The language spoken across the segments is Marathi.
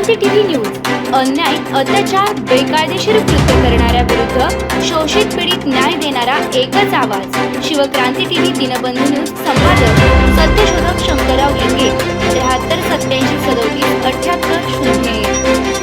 शिवक्रांती टीव्ही न्यूज अन्याय अत्याचार बेकायदेशीर कृत्य करणाऱ्या विरुद्ध शोषित पीडित न्याय देणारा एकच आवाज शिवक्रांती टीव्ही दिनबंधू न्यूज संपादक सत्यशोधक शंकरराव लिंगे 73 87 37 78 0।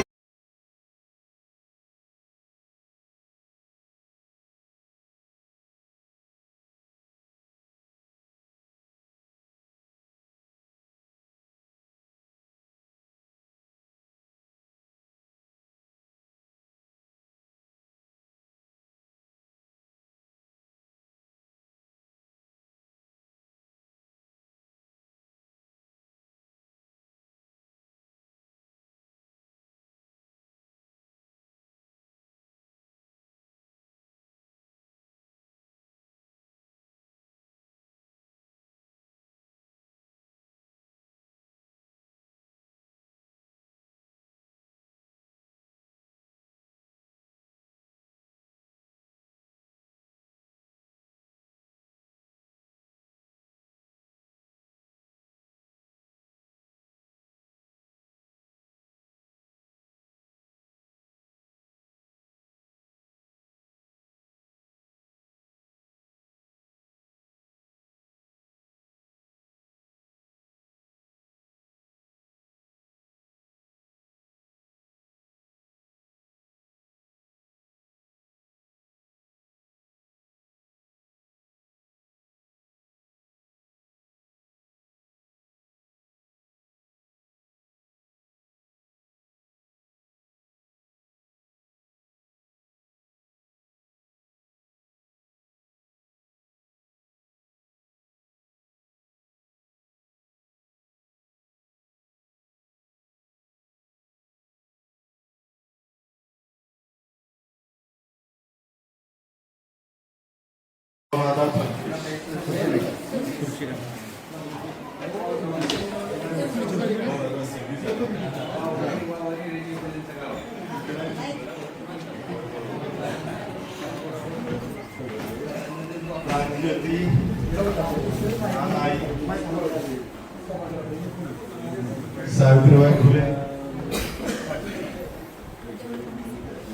सावित्रीबाई फुले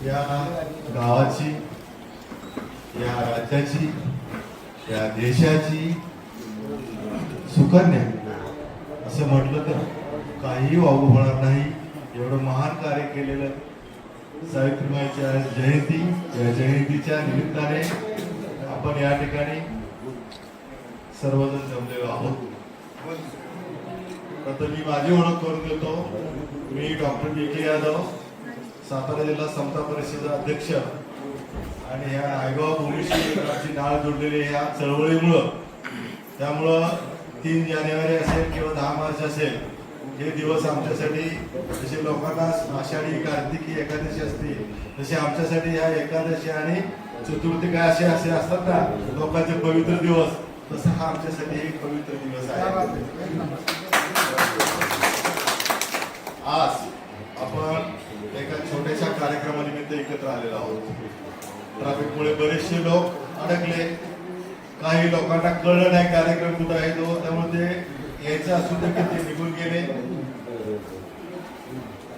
या गावाची, या राज्याची, या देशाची सुकन्या असं म्हटलं तर काही वावग होणार नाही। एवढं महान कार्य केलेलं सावित्रीबाईच्या जयंती, या जयंतीच्या निमित्ताने आपण या ठिकाणी सर्वजण जमलेलो आहोत। आता मी माझी ओळख करून देतो। मी डॉक्टर DK यादव, सातारा जिल्हा समता परिषदेचा अध्यक्ष आणि ह्या नायगाव भूमीशी नाळ जोडलेली ह्या चळवळीमुळं, त्यामुळं 3 जानेवारी असेल किंवा 10 मार्च असेल, हे दिवस आमच्यासाठी जसे लोकांना आषाढी कार्तिकी एकादशी असते तसे आमच्यासाठी ह्या एकादशी आणि चतुर्थी काय असे असतात ना लोकांचे पवित्र दिवस, तसा हा आमच्यासाठी एक पवित्र दिवस आहे। आज आपण एका छोट्याशा कार्यक्रमानिमित्त एकत्र आलेलो आहोत। ट्रॅफिकमुळे बरेचसे लोक अडकले, काही लोकांना कळलं नाही कार्यक्रम कुठे आहे तो, त्यामुळे ते यायचं असून देखील ते निघून गेले।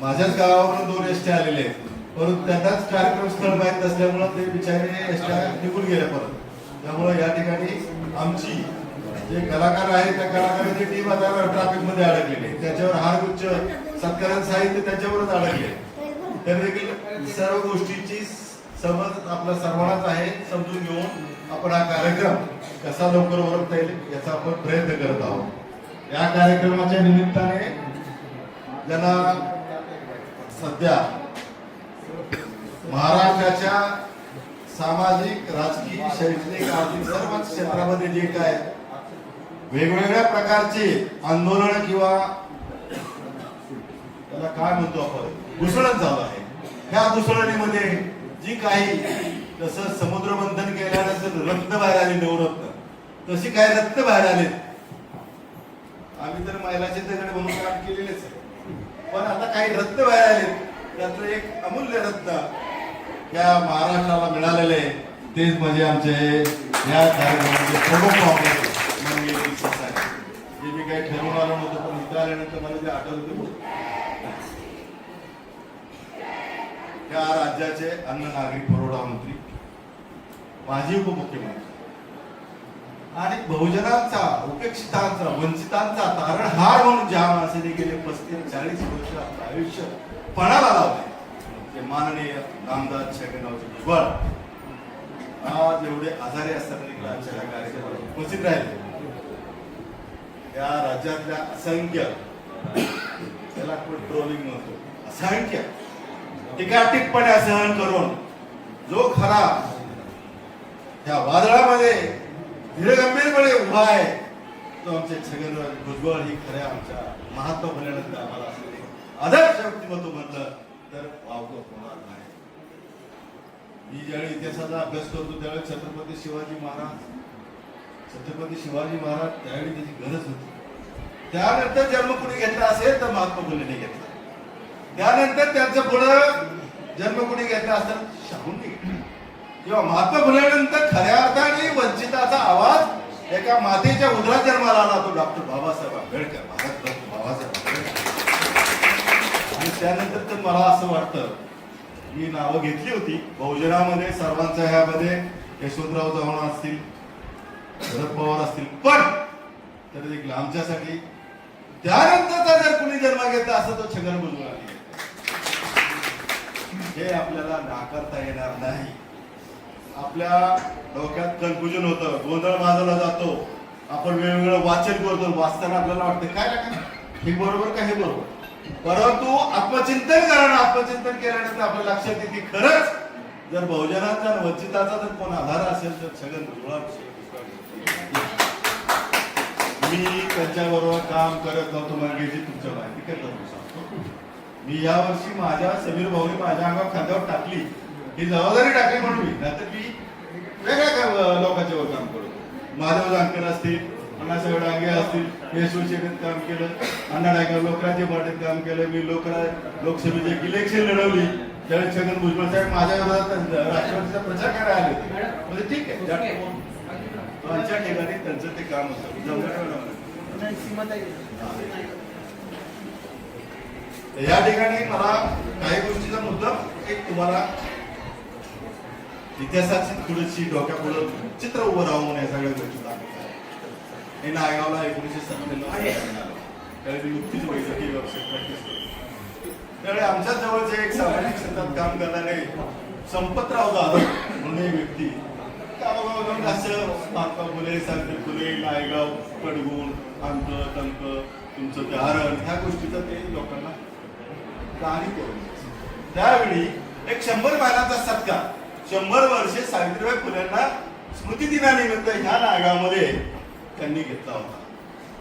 माझ्याच गावावरून 2 एसट्या आलेले, परंतु त्यांनाच कार्यक्रम स्थळ माहीत नसल्यामुळे ते बिचारे एसट्या निघून गेले परत। त्यामुळे या ठिकाणी आमची जे कलाकार आहेत त्या कलाकारांची टीम आता ट्रॅफिक मध्ये अडकलेली, त्याच्यावर हारगुच्छ सत्कारण साहित्य त्याच्यावरच अडकले। तर देखील सर्व गोष्टीची समज आपल्या सर्वांनाच आहे। समजून घेऊन आपण हा कार्यक्रम कसा लवकर ओळखता येईल याचा आपण प्रयत्न करत आहोत। या कार्यक्रमाच्या निमित्ताने ज्यांना सध्या महाराष्ट्राच्या सामाजिक, राजकीय, शैक्षणिक, आर्थिक सर्व क्षेत्रामध्ये जे काय वेगवेगळ्या प्रकारचे आंदोलन किंवा त्याला काय म्हणतो आपण घुसळण चालू आहे, ह्या घुसळणीमध्ये जी काही जसं समुद्र मंथन केल्यानंतर रत्न बाहेर आले, नवरत्न, तशी काही रत्न बाहेर आले। आम्ही तर महिलाचे दगड म्हणून काम केलेलेच आहे, पण आता काही रत्न बाहेर आले, त्यातलं एक अमूल्य रत्न या महाराष्ट्राला मिळालेले, तेच म्हणजे आमचे या कार्यक्रमाचे प्रमुख पाहुणे जे मी काही ठरवून आलो नव्हतं, पण इथं आल्यानंतर मला ते आठवलं या राज्याचे अन्न नागरी पुरवठा मंत्री, माजी उपमुख्यमंत्री आणि बहुजनांचा, उपेक्षितांचा, वंचितांचा तारणहार म्हणून ज्या माणसाने गेले 35-40 वर्ष आपलं आयुष्य पणाला लावले ते माननीय नामदार छगनरावजी भुजबळ आज एवढे आजारी असताना आमच्या कार्यक्रमाला उपस्थित राहिले. या राज्यातल्या असंख्य, त्याला आपण ट्रोलिंग म्हणतो, असंख्य टीकाटिप्पण्या सहन करून जो खरा त्या वादळामध्ये धीरगंभीरपणे उभा आहे तो आमचे छगनराव भुजबळ ही खऱ्या आमच्या महात्मा फुल्यानंतर आम्हाला असलेले आदर्श व्यक्तिमत्व म्हटलं तर वावगं होणार नाही. मी ज्यावेळी इतिहासाचा अभ्यास करतो त्यावेळी छत्रपती शिवाजी महाराज त्यावेळी त्याची गरज होती. त्यानंतर जन्म कुणी घेतला असेल तर महात्मा फुलेने घेतला. त्यानंतर त्यांचं पुढं जन्म कुणी घेतला असेल शाहूंनी घेतला. किंवा महात्मा फुलेनंतर खऱ्या अर्थाने वंचिताचा आवाज एका मातेच्या उदरात जन्माला आला तो डॉक्टर बाबासाहेब आंबेडकर, भारतरत्न बाबासाहेब आंबेडकर. आणि त्यानंतर तर मला असं वाटतं, मी नावं घेतली होती बहुजनामध्ये, सर्वांच्या ह्यामध्ये यशवंतराव चव्हाण असतील, शरद पवार असतील, पण तर देखील आमच्यासाठी त्यानंतरचा जर कुणी जन्म घेतला असं तो छगन भुजबळ हे आपल्याला नाकारता येणार नाही. आपल्या डोक्यात कन्फ्युजन होतं, गोंधळ माजवला जातो, आपण वेगवेगळं वाचन करतो, वाचताना आपल्याला वाटतं काय हे बरोबर का हे बरोबर, परंतु आत्मचिंतन करणं, आत्मचिंतन केल्यानंतर आपल्या लक्षात येते की खरंच जर बहुजनाचा वंचिताचा जर कोण आधार असेल तर छगन भुजबळ. मी त्यांच्याबरोबर काम करत नव्हतो, मागेची तुमच्या माहिती करतो. मी यावर्षी माझ्या समीर भाऊने माझ्या अंगावर खांद्यावर टाकली, ही जबाबदारी टाकली म्हणून मी, नाहीतर मी वेगळ्या लोकांच्यावर काम करतो. माधव जानकर असतील, अण्णासाहेब डांगे असतील, यशवंत काम केलं, अण्णा डांगे लोकराज्य पार्टीत काम केलं. मी लोकसभेचे इलेक्शन लढवली त्यावेळी छगन भुजबळ साहेब माझ्या विरोधात राष्ट्रवादीचा प्रचार करायला आले होते. म्हणजे ठीक आहे, त्यांच्या ठिकाणी त्यांचं ते काम होतं. या ठिकाणी मला काही गोष्टीचा मुद्दा एक तुम्हाला इतिहासाची थोडीशी डोक्यापुढं चित्र उभं राहून म्हणून या सगळ्या गोष्टी दाखवतात. हे नायगावला 1997 त्यावेळी नुकतीच वैद्यकीय व्यवसाय प्रॅक्टिस करतो. त्यावेळी आमच्या जवळचे एक सामाजिक क्षेत्रात काम करणारे संपतराव जाधव म्हणून एक व्यक्ती गावोगाव असं महात्मा फुले, सावित्री फुले, नायगाव, कडगुण, अंक तंक, तुमचं ते हरण, ह्या गोष्टीचं ते लोकांना कहाणी करून. त्यावेळी एक 100 महिलांचा सत्कार, 100 वर्षे सावित्रीबाई फुलेंना स्मृती दिनानिमित्त ह्या नागामध्ये त्यांनी घेतला होता.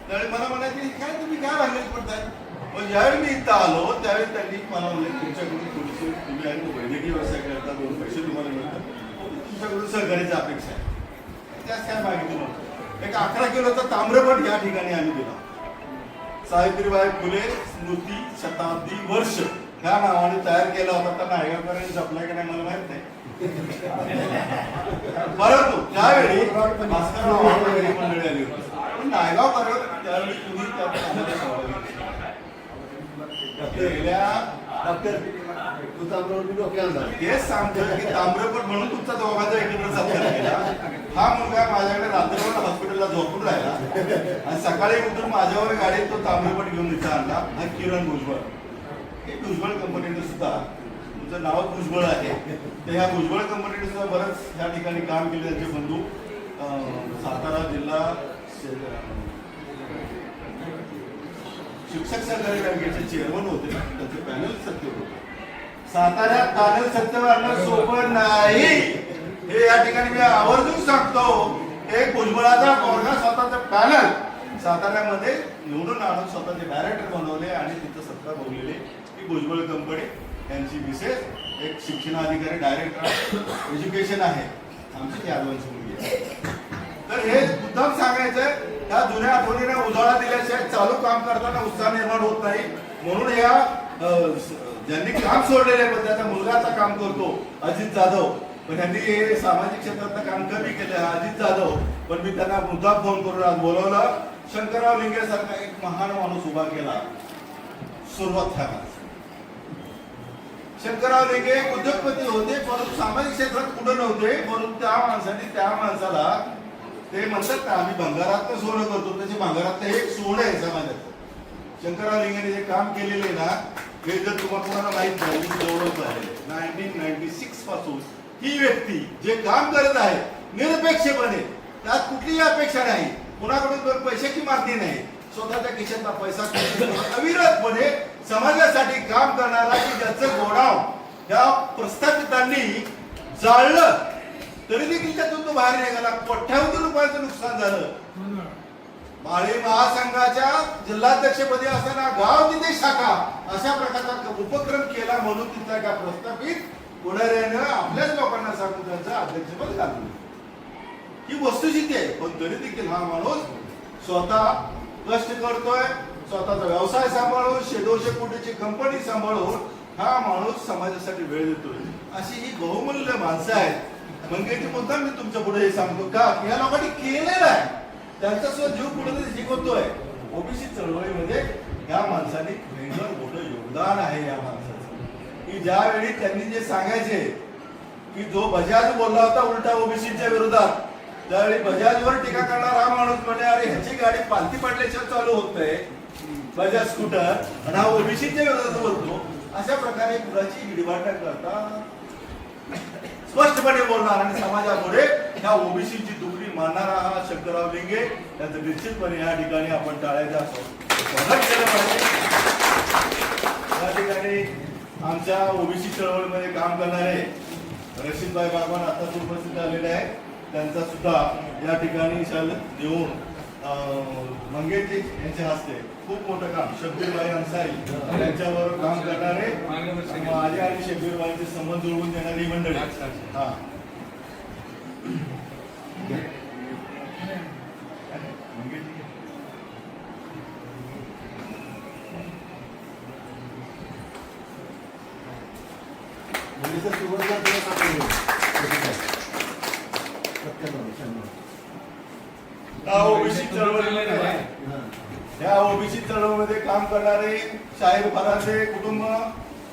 त्यावेळी मला म्हणायचे काय तुम्ही काय भांडण पडताय. पण ज्यावेळी मी इथं आलो त्यावेळी त्यांनी मला म्हणले तुमच्याकडून थोडीशी, तुम्ही आहे वैद्यकीय व्यवसाय करता, 2 पैसे तुम्हाला मिळतात, तुमच्याकडून सहकार्याची अपेक्षा आहे. त्याच काय मागितलं नव्हतं. एक 11 किलोचा ताम्रपट या ठिकाणी आम्ही दिला. सावित्रीबाई फुले स्मृती शताब्दी वर्ष ह्या नावाने तयार केला होता. तर नायगावकरांनी जपलाय की नाही मला माहित नाही, परंतु त्यावेळी मंडळी आली होती. पण नायगावकर त्यावेळी तुम्ही तेच सांगतो की ताम्रपट म्हणून तुमचा दोघांचा एकत्र सत्कार केला. हा मुलगा माझ्याकडे रात्रभर हॉस्पिटलला झोपून राहिला आणि सकाळी उठून माझ्यावर गाडीत तो ताम्रपट घेऊन इथं आणला. हा किरण भुजबळ, हे भुजबळ कंपनीने सुद्धा तुमचं नाव भुजबळ आहे, तर ह्या भुजबळ कंपनीने सुद्धा बरंच या ठिकाणी काम केले. त्यांचे बंधू सातारा जिल्हा शिक्षक सहकारी बँकेचे चेअरमन होते, त्यांचे पॅनल सत्य होते. साताऱ्यात पॅनल सत्य आणणं सोपं नाही हे या ठिकाणी मी आवर्जून सांगतो. एक भुजबळाचा पोरगा स्वतःचा पॅनल साताऱ्यामध्ये निवडून आणून स्वतःचे डायरेक्टर बनवले आणि तिथं सत्ता भोगलेले ही भुजबळ कंपनी. यांची विशेष एक शिक्षणाधिकारी डायरेक्टर एज्युकेशन आहे, आमची यादवांची मुलगी आहे. तर हे मुद्दाम सांगायचंय, त्या जुन्या आठवणीने उजाळा दिल्याशिवाय चालू काम करताना उत्साह निर्माण होत नाही. म्हणून या ज्यांनी काम सोडलेले पण त्याचा मुलगाचा काम करतो अजित जाधव, पण त्यांनी हे सामाजिक क्षेत्रातलं काम कमी केलं अजित जाधव. पण मी त्यांना मुद्दाम फोन करून आज बोलवलं. शंकरराव लिंगे सारखा एक महान माणूस उभा केला, सुरुवात ह्या शंकरराव लेंगे उद्योगपती होते, परंतु सामाजिक क्षेत्रात कुठं नव्हते. परंतु त्या माणसाला ते म्हणतात ना, आम्ही भंगारात सोनं करतो, त्याचे भंगारात एक सोनं आहे समाजाचं. शंकरराव लेंगेने जे काम केलेले ना, हे जर तुम्हाला माहित नाही, जवळच आहे 1996 पासून ही व्यक्ती जे काम करत आहे निरपेक्षपणे, त्यात कुठलीही अपेक्षा नाही, कुणाकडून पैशाची मागणी नाही, स्वतःच्या खिशातला पैसा अविरतपणे समाजासाठी काम करणारा, की ज्याचं गोडाव या प्रस्थापितांनी जाळलं तरी देखील त्यातून तो बाहेर निघाला. कोट्यावधी रुपयाचं नुकसान झालं. माळी महासंघाच्या जिल्हाध्यक्षपदी असताना गाव तिथे शाखा अशा प्रकारचा उपक्रम केला, म्हणून तिथल्या एका प्रस्थापित पुढाऱ्यानं आपल्याच लोकांना सांगून त्यांचं अध्यक्षपद घालवलं. ही वस्तुस्थिती आहे. पण तरी देखील हा माणूस स्वतः कष्ट करतोय, स्वतःचा व्यवसाय सांभाळून, 100-200 कोटीची कंपनी सांभाळून हा माणूस समाजासाठी वेळ देतोय. अशी ही बहुमूल्य माणसं आहेत. मंगेची मुद्दा मी तुमच्या पुढे हे सांगतो का, या लोकांनी केलेलं आहे, त्यांचा सुद्धा जीव कुठेतरी शिकवतोय. ओबीसी चळवळीमध्ये या माणसाने वेगळं मोठं योगदान आहे या माणसाचं, की ज्यावेळी त्यांनी जे सांगायचे की जो बजाज बोलला होता उलटा ओबीसीच्या विरोधात, त्यावेळी बजाजवर टीका करणारा हा माणूस म्हणजे अरे ह्याची गाडी पालथी पडल्याशिवाय चालू होतंय बजाज स्कूटर, आणि हा ओबीसीच्या विरोधात बोलतो. अशा प्रकारे कुणाची गिडवाटा करता स्पष्टपणे बोलणार आणि समाजापुढे ह्या ओबीसीची तुकडी मानणारा हा शंकरराव लेंगे, त्याचं निश्चितपणे या ठिकाणी आपण टाळायचं स्वागत केलं पाहिजे. या ठिकाणी आमच्या ओबीसी चळवळीमध्ये काम करणारे रशीदभाई बागवान आता उपस्थित आलेले आहेत. त्यांचा सुद्धा या ठिकाणी शाल देऊन मंगेशजी यांच्या हस्ते खूप मोठं काम शब्बीरबाई अन्सारी यांच्यावर काम करणारे माझे आणि शब्बीरबाईंचे संबंध जुळवून देणारी मंडळी. हा या ओबीसी चळवळीमध्ये काम करणारे शाहीर फरांदे कुटुंब,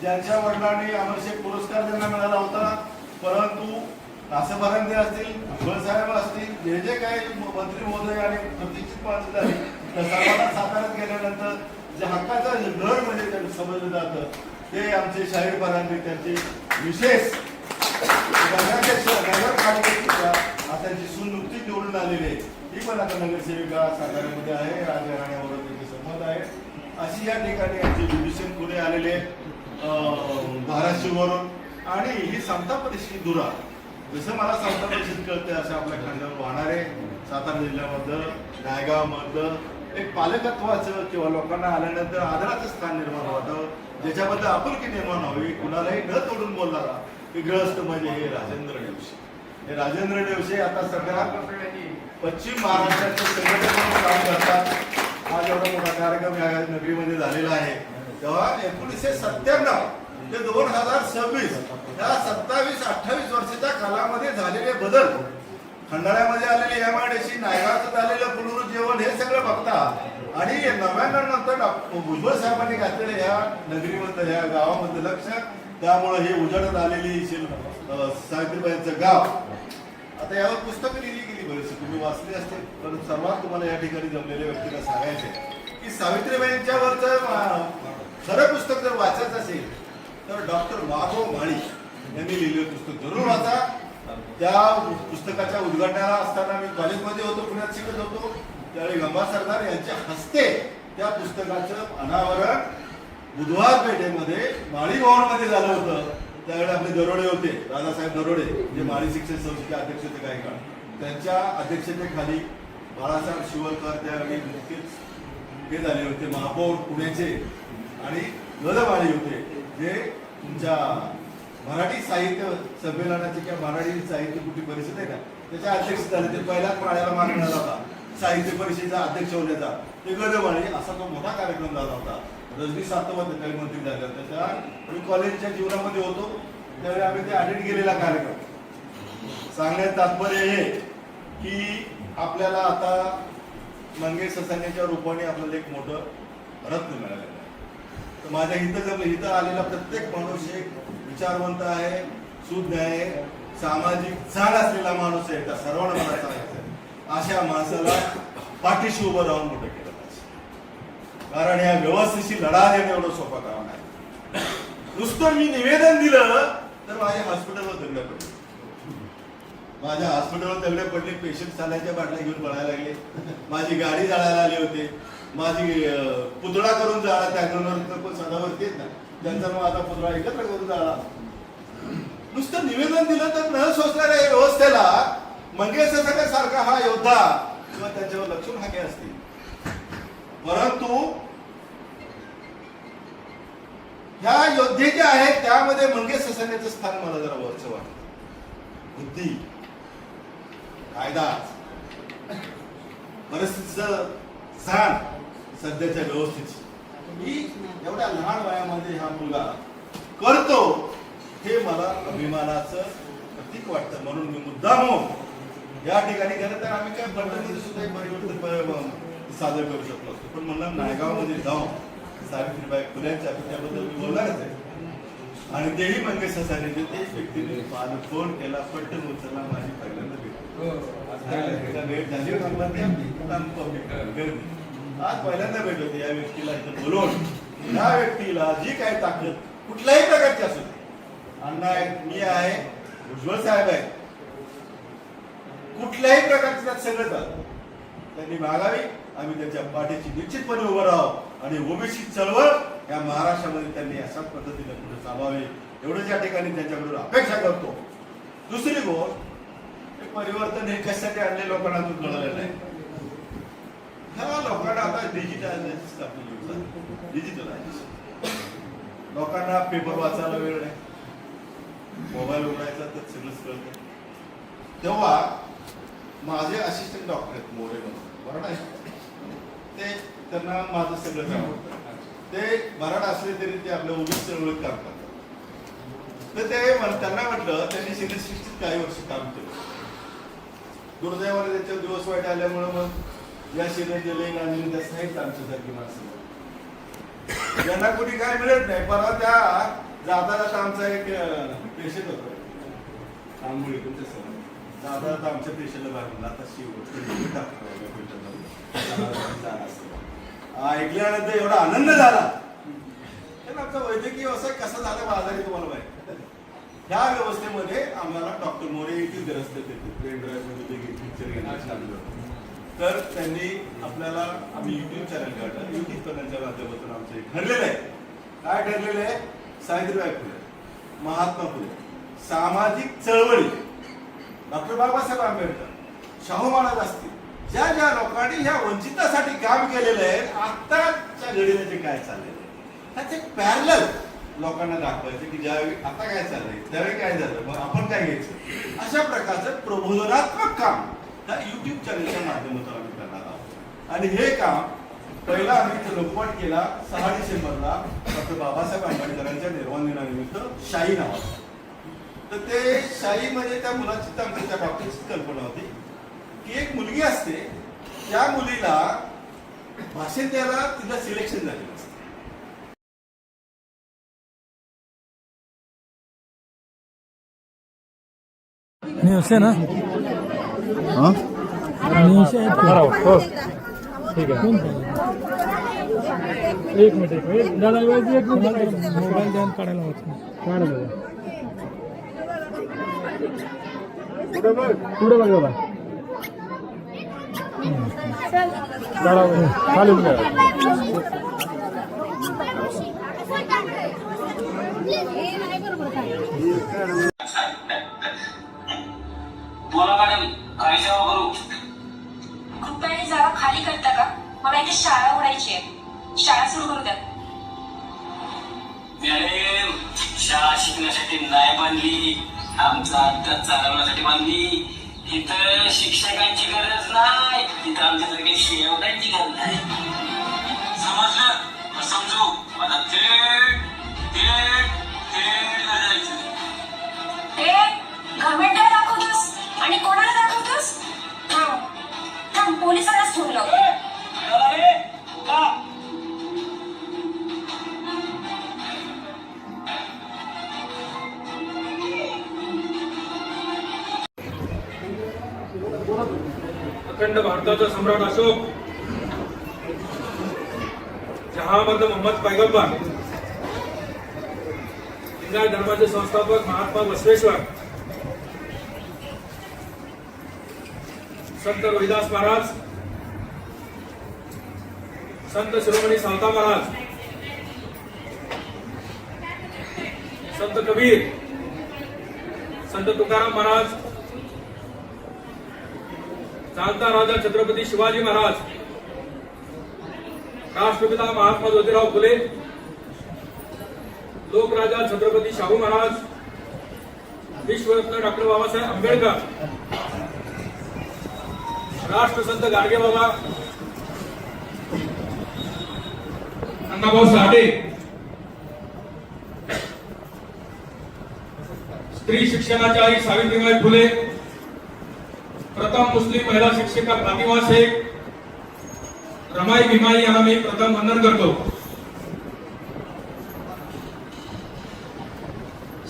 ज्यांच्या वडिलांनी अमरशेख पुरस्कार त्यांना मिळाला होता, परंतु नासे फरांदे असतील, भुजबळ साहेब असतील, जे काही मंत्री महोदय आणि प्रतिष्ठित माणसं झाली, त्या सर्वांना साताऱ्यात गेल्यानंतर जे हक्काचं घर म्हणजे त्यांना समजलं जातं ते आमचे शाहीर फरांदे, त्यांचे विशेष नगरपालिकेच्या त्यांची सून नुकतीच निवडून आलेली आहे, ही पण आता नगरसेविका साताऱ्यामध्ये आहे, राजघराण्यावर त्यांचे संबंध आहे. अशी या ठिकाणी आमचे विभीषण पुढे आलेले धाराशिववरून, आणि ही समता परिषद दुरा, जसं मला समता परिषद कळते असं आपल्या खांद्यावर वाहणारे सातारा जिल्ह्यामधलं, नायगावमधलं एक पालकत्वाचं किंवा लोकांना आल्यानंतर आदराचं स्थान निर्माण व्हावं, ज्याच्याबद्दल आपुलकी निर्माण व्हावी, कुणालाही न तोडून बोलणारा विग्रहस्थ म्हणजे हे राजेंद्र देवशे. हे राजेंद्र देवशे आता सध्या पश्चिम महाराष्ट्राचे संघटक म्हणून काम करतात. हा एवढा मोठा कार्यक्रम या नगरीमध्ये झालेला आहे. तेव्हा 1997 ते 2026 या 27-28 वर्षाच्या कालामध्ये झालेले बदल, खंडाळ्यामध्ये आलेले एमआयडीसी, नायगावात झालेलं पुनरुज्जीवन, हे सगळं बघता आणि 99 नंतर भुजबळ साहेबांनी घातलेलं या नगरीमधलं, या गावामधलं लक्ष, त्यामुळे हे उजाडत आलेली सावित्रीबाईंचं गाव. आता यावर पुस्तकं लिहिली गेली बरीचशी, तुम्ही वाचली असते, पण सर्वात तुम्हाला या ठिकाणी जमलेल्या व्यक्तीला सांगायचे की सावित्रीबाईंच्या वरचं खरं पुस्तक जर वाचायचं असेल तर डॉक्टर माधव माळी यांनी लिहिलेलं पुस्तक जरूर वाचा. त्या पुस्तकाच्या उद्घाटनाला असताना मी कॉलेजमध्ये होतो, पुण्यात शिकत होतो, त्यावेळी गंभा सरदार यांच्या हस्ते त्या पुस्तकाचं अनावरण बुधवार पेठेमध्ये माळी भवनमध्ये झालं होतं. त्यावेळी आपले दरोडे होते, दादासाहेब दरोडे, जे माळी शिक्षण संस्थेचे अध्यक्ष होते काही काळ, त्यांच्या अध्यक्षतेखाली बाळासाहेब शिवलकर त्यावेळी नुकतेच हे झाले होते, महापौर पुण्याचे, आणि गदमाळी होते, जे तुमच्या मराठी साहित्य संमेलनाची किंवा मराठी साहित्य कुठली परिषद आहे ना, त्याच्या अध्यक्ष झाले. ते पहिल्याच पाण्याला मान मिळाला होता साहित्य परिषदेचा अध्यक्ष होण्याचा, ते गदमाळी, असा तो मोठा कार्यक्रम झाला होता. रजनी सातवत काही मंत्री झाल्या, त्याच्या आम्ही कॉलेजच्या जीवनामध्ये होतो, त्यावेळी आम्ही ते अटेंड केलेला कार्यक्रम. सांगण्यात तात्पर्य हे की आपल्याला आता मंगेश ससाण्याच्या रूपाने आपल्याला एक मोठं रत्न मिळालेलं आहे. तर माझ्या इथं आलेला प्रत्येक माणूस एक विचारवंत आहे, सुज्ञ आहे, सामाजिक जाण असलेला माणूस आहे. त्या सर्वांना मला सांगायचं आहे, अशा माणसाला पाठीशी उभं राहून मोठं केलं पाहिजे. कारण या व्यवस्थेशी लढा देणं एवढं सोपं काम नाही. नुसतं मी निवेदन दिलं तर माझ्या हॉस्पिटलवर दगड पडले. माझ्या हॉस्पिटलवर दगड पडले. पेशंट चालायच्या बाटल्या घेऊन पळायला लागले. माझी गाडी जाळायला आली होते. माझी पुतळा करून जाळा त्या सदावरती ना त्यांचा मग आता पुतळा एकत्र करून जाळा. नुसतं निवेदन दिलं तर न सोचणाऱ्या या व्यवस्थेला मंगेश सारखा हा योद्धा किंवा त्यांच्यावर लक्ष्मण हाके असतील. परंतु ह्या योद्धे जे आहेत त्यामध्ये मंगेश ससाण्याचं स्थान मला जरा वरचं वाटतं. बुद्धी, कायदा, परिस्थितीचं जाण सध्याच्या व्यवस्थेची ही एवढ्या लहान वयामध्ये हा मुलगा करतो हे मला अभिमानाचं प्रतीक वाटतं. म्हणून मी मुद्दाम या ठिकाणी गेलं तर आम्ही काय बंडमध्ये सुद्धा परिवर्तन सादर करू शकलो असतो. पण म्हणलं नायगावमध्ये जाऊन सावित्रीबाई फुल्यांच्या त्याबद्दल मी बोलणारच आहे. आणि तेही मंगेश ससाने तेच व्यक्तीने माझा फोन केला, पटकन उचलला. माझी पहिल्यांदा भेट झाली गर्दी. आज पहिल्यांदा भेट होती. या व्यक्तीला इथं बोलवून या व्यक्तीला जी काही ताकद कुठल्याही प्रकारची असू दे, अण्णा आहेत, मी आहे, भुजबळ साहेब आहेत, कुठल्याही प्रकारची त्यात सगळं झालं त्यांनी मागावी. आम्ही त्यांच्या पाठीशी निश्चितपणे उभं राहू आणि ओबीसी चळवळ या महाराष्ट्रामध्ये त्यांनी अशाच पद्धतीने पुढे चालवावे एवढंच या ठिकाणी त्यांच्याकडून अपेक्षा करतो. दुसरी गोष्ट, हे परिवर्तन हे कशासाठी आणले लोकांना अजून कळलेलं नाही. ह्या लोकांना आता डिजिटल आहे. लोकांना पेपर वाचायला वेळ नाही, मोबाईल उघडायचा तर सगळंच कळतं. तेव्हा माझे असिस्टंट डॉक्टर आहेत मोरे म्हणून, बरोबर आहे, ते त्यांना माझं सगळं काम होतं. ते मराठा असले तरी ते आपल्या ओबीसी चळवळीत काम करतात. तर ते त्यांना म्हटलं, त्यांनी सिनियर सिटीत काही वर्ष काम केलं. दुर्दैवाने त्यांच्या दिवस वाईट आल्यामुळे मग या सिनियर जलीन आणि जास्त आहेत आमच्यासारखी माणसं, यांना कुठे काय मिळत नाही. परवा त्या जाता जाता आमचा एक पेशंट होता आंबोळी तुमच्या समोर. जाता जाता आमच्या पेशंटला बाहेर आता ऐकल्यानंतर एवढा आनंद झाला. आमचा वैद्यकीय व्यवसाय कसा झाला आजारी तुम्हाला माहिती. ह्या व्यवस्थेमध्ये आम्हाला डॉक्टर मोरे येथील ग्रस्त पेन ड्राईव्ह मध्ये पिक्चर घेण्यास लागलं. तर त्यांनी आपल्याला आम्ही युट्यूब चॅनल काढलं. युट्यूब चॅनलच्या माध्यमातून आमचं एक ठरलेलं आहे. काय ठरलेलं आहे? सावित्रीबाई फुले, महात्मा फुले, सामाजिक चळवळी, डॉक्टर बाबासाहेब आंबेडकर, शाहू महाराज असतील, ज्या ज्या लोकांनी ह्या वंचितासाठी काम केलेलं आहे, आताच्या घडीला जे काय चाललेलं आहे त्याचे पॅरलल लोकांना दाखवायचे की ज्यावेळी आता काय चाललंय त्यावेळी काय झालं, मग आपण काय घ्यायचं, अशा प्रकारचं प्रबोधनात्मक काम त्या युट्यूब चॅनलच्या माध्यमातून आम्ही करणार आहोत. आणि हे काम पहिला आम्ही लोकपाठ केला 6 डिसेंबरला डॉक्टर बाबासाहेब आंबेडकरांच्या निर्वाण दिनानिमित्त शाही नावाचा. तर ते शाही म्हणजे त्या मुलाची त्या डॉक्टरची कल्पना होती की एक मुलगी असते, त्या मुलीला भाषण द्यायला तिला सिलेक्शन झालेलं असतं. न्यूज है ना? हाँ? न्यूज है तो ठीक है। एक मिनिट दादा एक मिनिट मोबाईल ध्यान काढायला वाचून पुढे बघ बाबा. खाली बोला मॅडम, काय सेवा करू? कृपयाने जागा खाली करता का? मला इथे शाळा उघडायची आहे. शाळा सुरू करू द्या. मॅडम, शाळा शिकण्यासाठी नाही बांधली, आमचा अभ्यास चालवण्यासाठी बांधली. इथं शिक्षकांची गरज नाही, तिथं आमच्यासारख्या शेवटांची गरज नाही. समजलं? मग समजू. मला थेट थेट थेट जायचं. ते गव्हर्नमेंटला दाखवतोस आणि कोणाला दाखवतोस? थांब थांब, पोलिसांनाच फोन लाव. अखंड भारताचा सम्राट अशोक, जहामर्द मोहम्मद पैगंबर, लिंगायत धर्माचे संस्थापक महात्मा बसवेश्वर, संत रोहिदास महाराज, संत शिरोमणी सावता महाराज, संत कबीर, संत तुकाराम महाराज, चालता राजा छत्रपती शिवाजी महाराज, राष्ट्रपिता महात्मा ज्योतिराव फुले, लोकराजा छत्रपती शाहू महाराज, विश्वरत्न डॉक्टर बाबासाहेब आंबेडकर, राष्ट्रसंत गाडगे बाबा, अण्णाभाऊ साठे, स्त्री शिक्षणाच्या आई सावित्रीबाई फुले, प्रथम मुस्लिम महिला शिक्षिका फातिमा शेख, रमाई भीमाई यांना मी प्रथम वंदन करतो.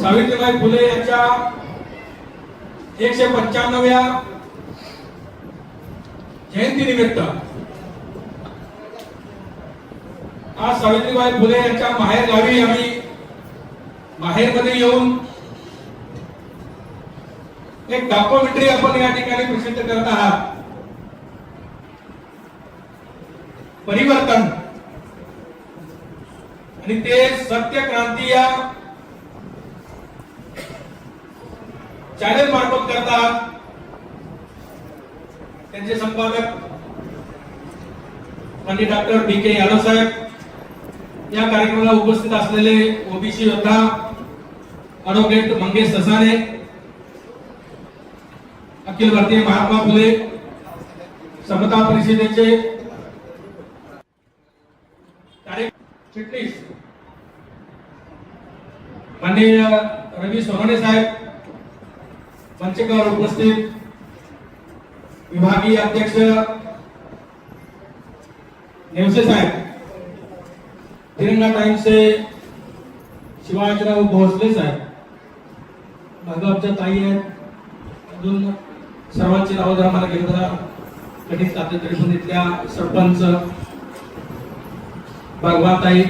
सावित्रीबाई फुले यांच्या 195व्या जयंतीनिमित्त आज सावित्रीबाई फुले यांच्या माहेर गावी आम्ही माहेरमध्ये येऊन एक डॉक्युमेंटरी आपण या ठिकाणी प्रेझेंट करत आहात. परिवर्तन आणि ते सत्य क्रांती या चॅनल मार्फत करतात. त्यांचे संपादक पंडित डॉक्टर बी के यादव साहेब, या कार्यक्रमाला उपस्थित असलेले ओबीसी योद्धा ॲडव्होकेट मंगेश ससाने, अखिल भारतीय महात्मा फुले समता परिषदेचे चिटणीस माननीय रवी सोनवणे साहेब, मंचकावर उपस्थित विभागीय अध्यक्ष नेवसे साहेब, तिरंगा टाइम्सचे शिवाजीराव भोसले साहेब, भागवतच्या ताई आहेत, अजून सर्वांची नावं जर मला घेऊन जरा कठीण जाते तरी पण इथल्या सरपंच भगवाताई,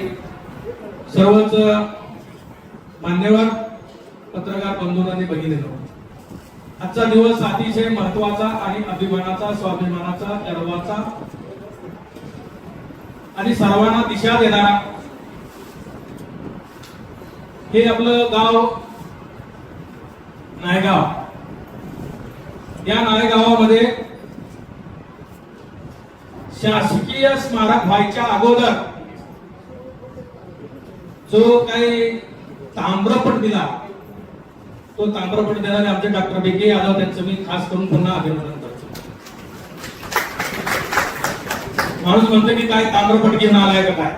सर्वच मान्यवर पत्रकार बंधू आणि भगिनींनो, आजचा दिवस अतिशय महत्वाचा आणि अभिमानाचा, स्वाभिमानाचा, गर्वाचा आणि सर्वांना दिशा देणारा. हे आपलं गाव नायगाव. या नायगावामध्ये शासकीय स्मारक व्हायच्या अगोदर जो काही ताम्रपट दिला, तो ताम्रपट देणारे आमचे डॉक्टर बी के यादव, त्यांचं मी खास करून पुन्हा अभिनंदन करतो. माणूस म्हणतो की काय ताम्रपट घेऊन आलाय का काय,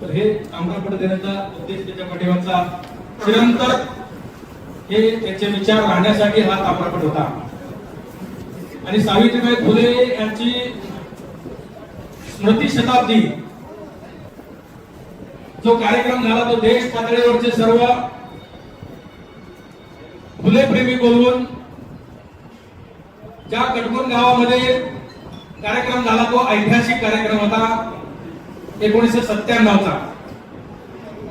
तर हे ताम्रपट देण्याचा उद्देश त्याच्या पाठीमागचा चिरंतर हे त्याचे विचार राहण्यासाठी हा ताम्रपट होता. आणि सावित्रीबाई फुले यांची स्मृती शताब्दी जो कार्यक्रम झाला, तो देश पातळीवरचे सर्व फुले प्रेमी बोलवून ज्या कटगुण गावामध्ये कार्यक्रम झाला, तो ऐतिहासिक कार्यक्रम होता 1997चा.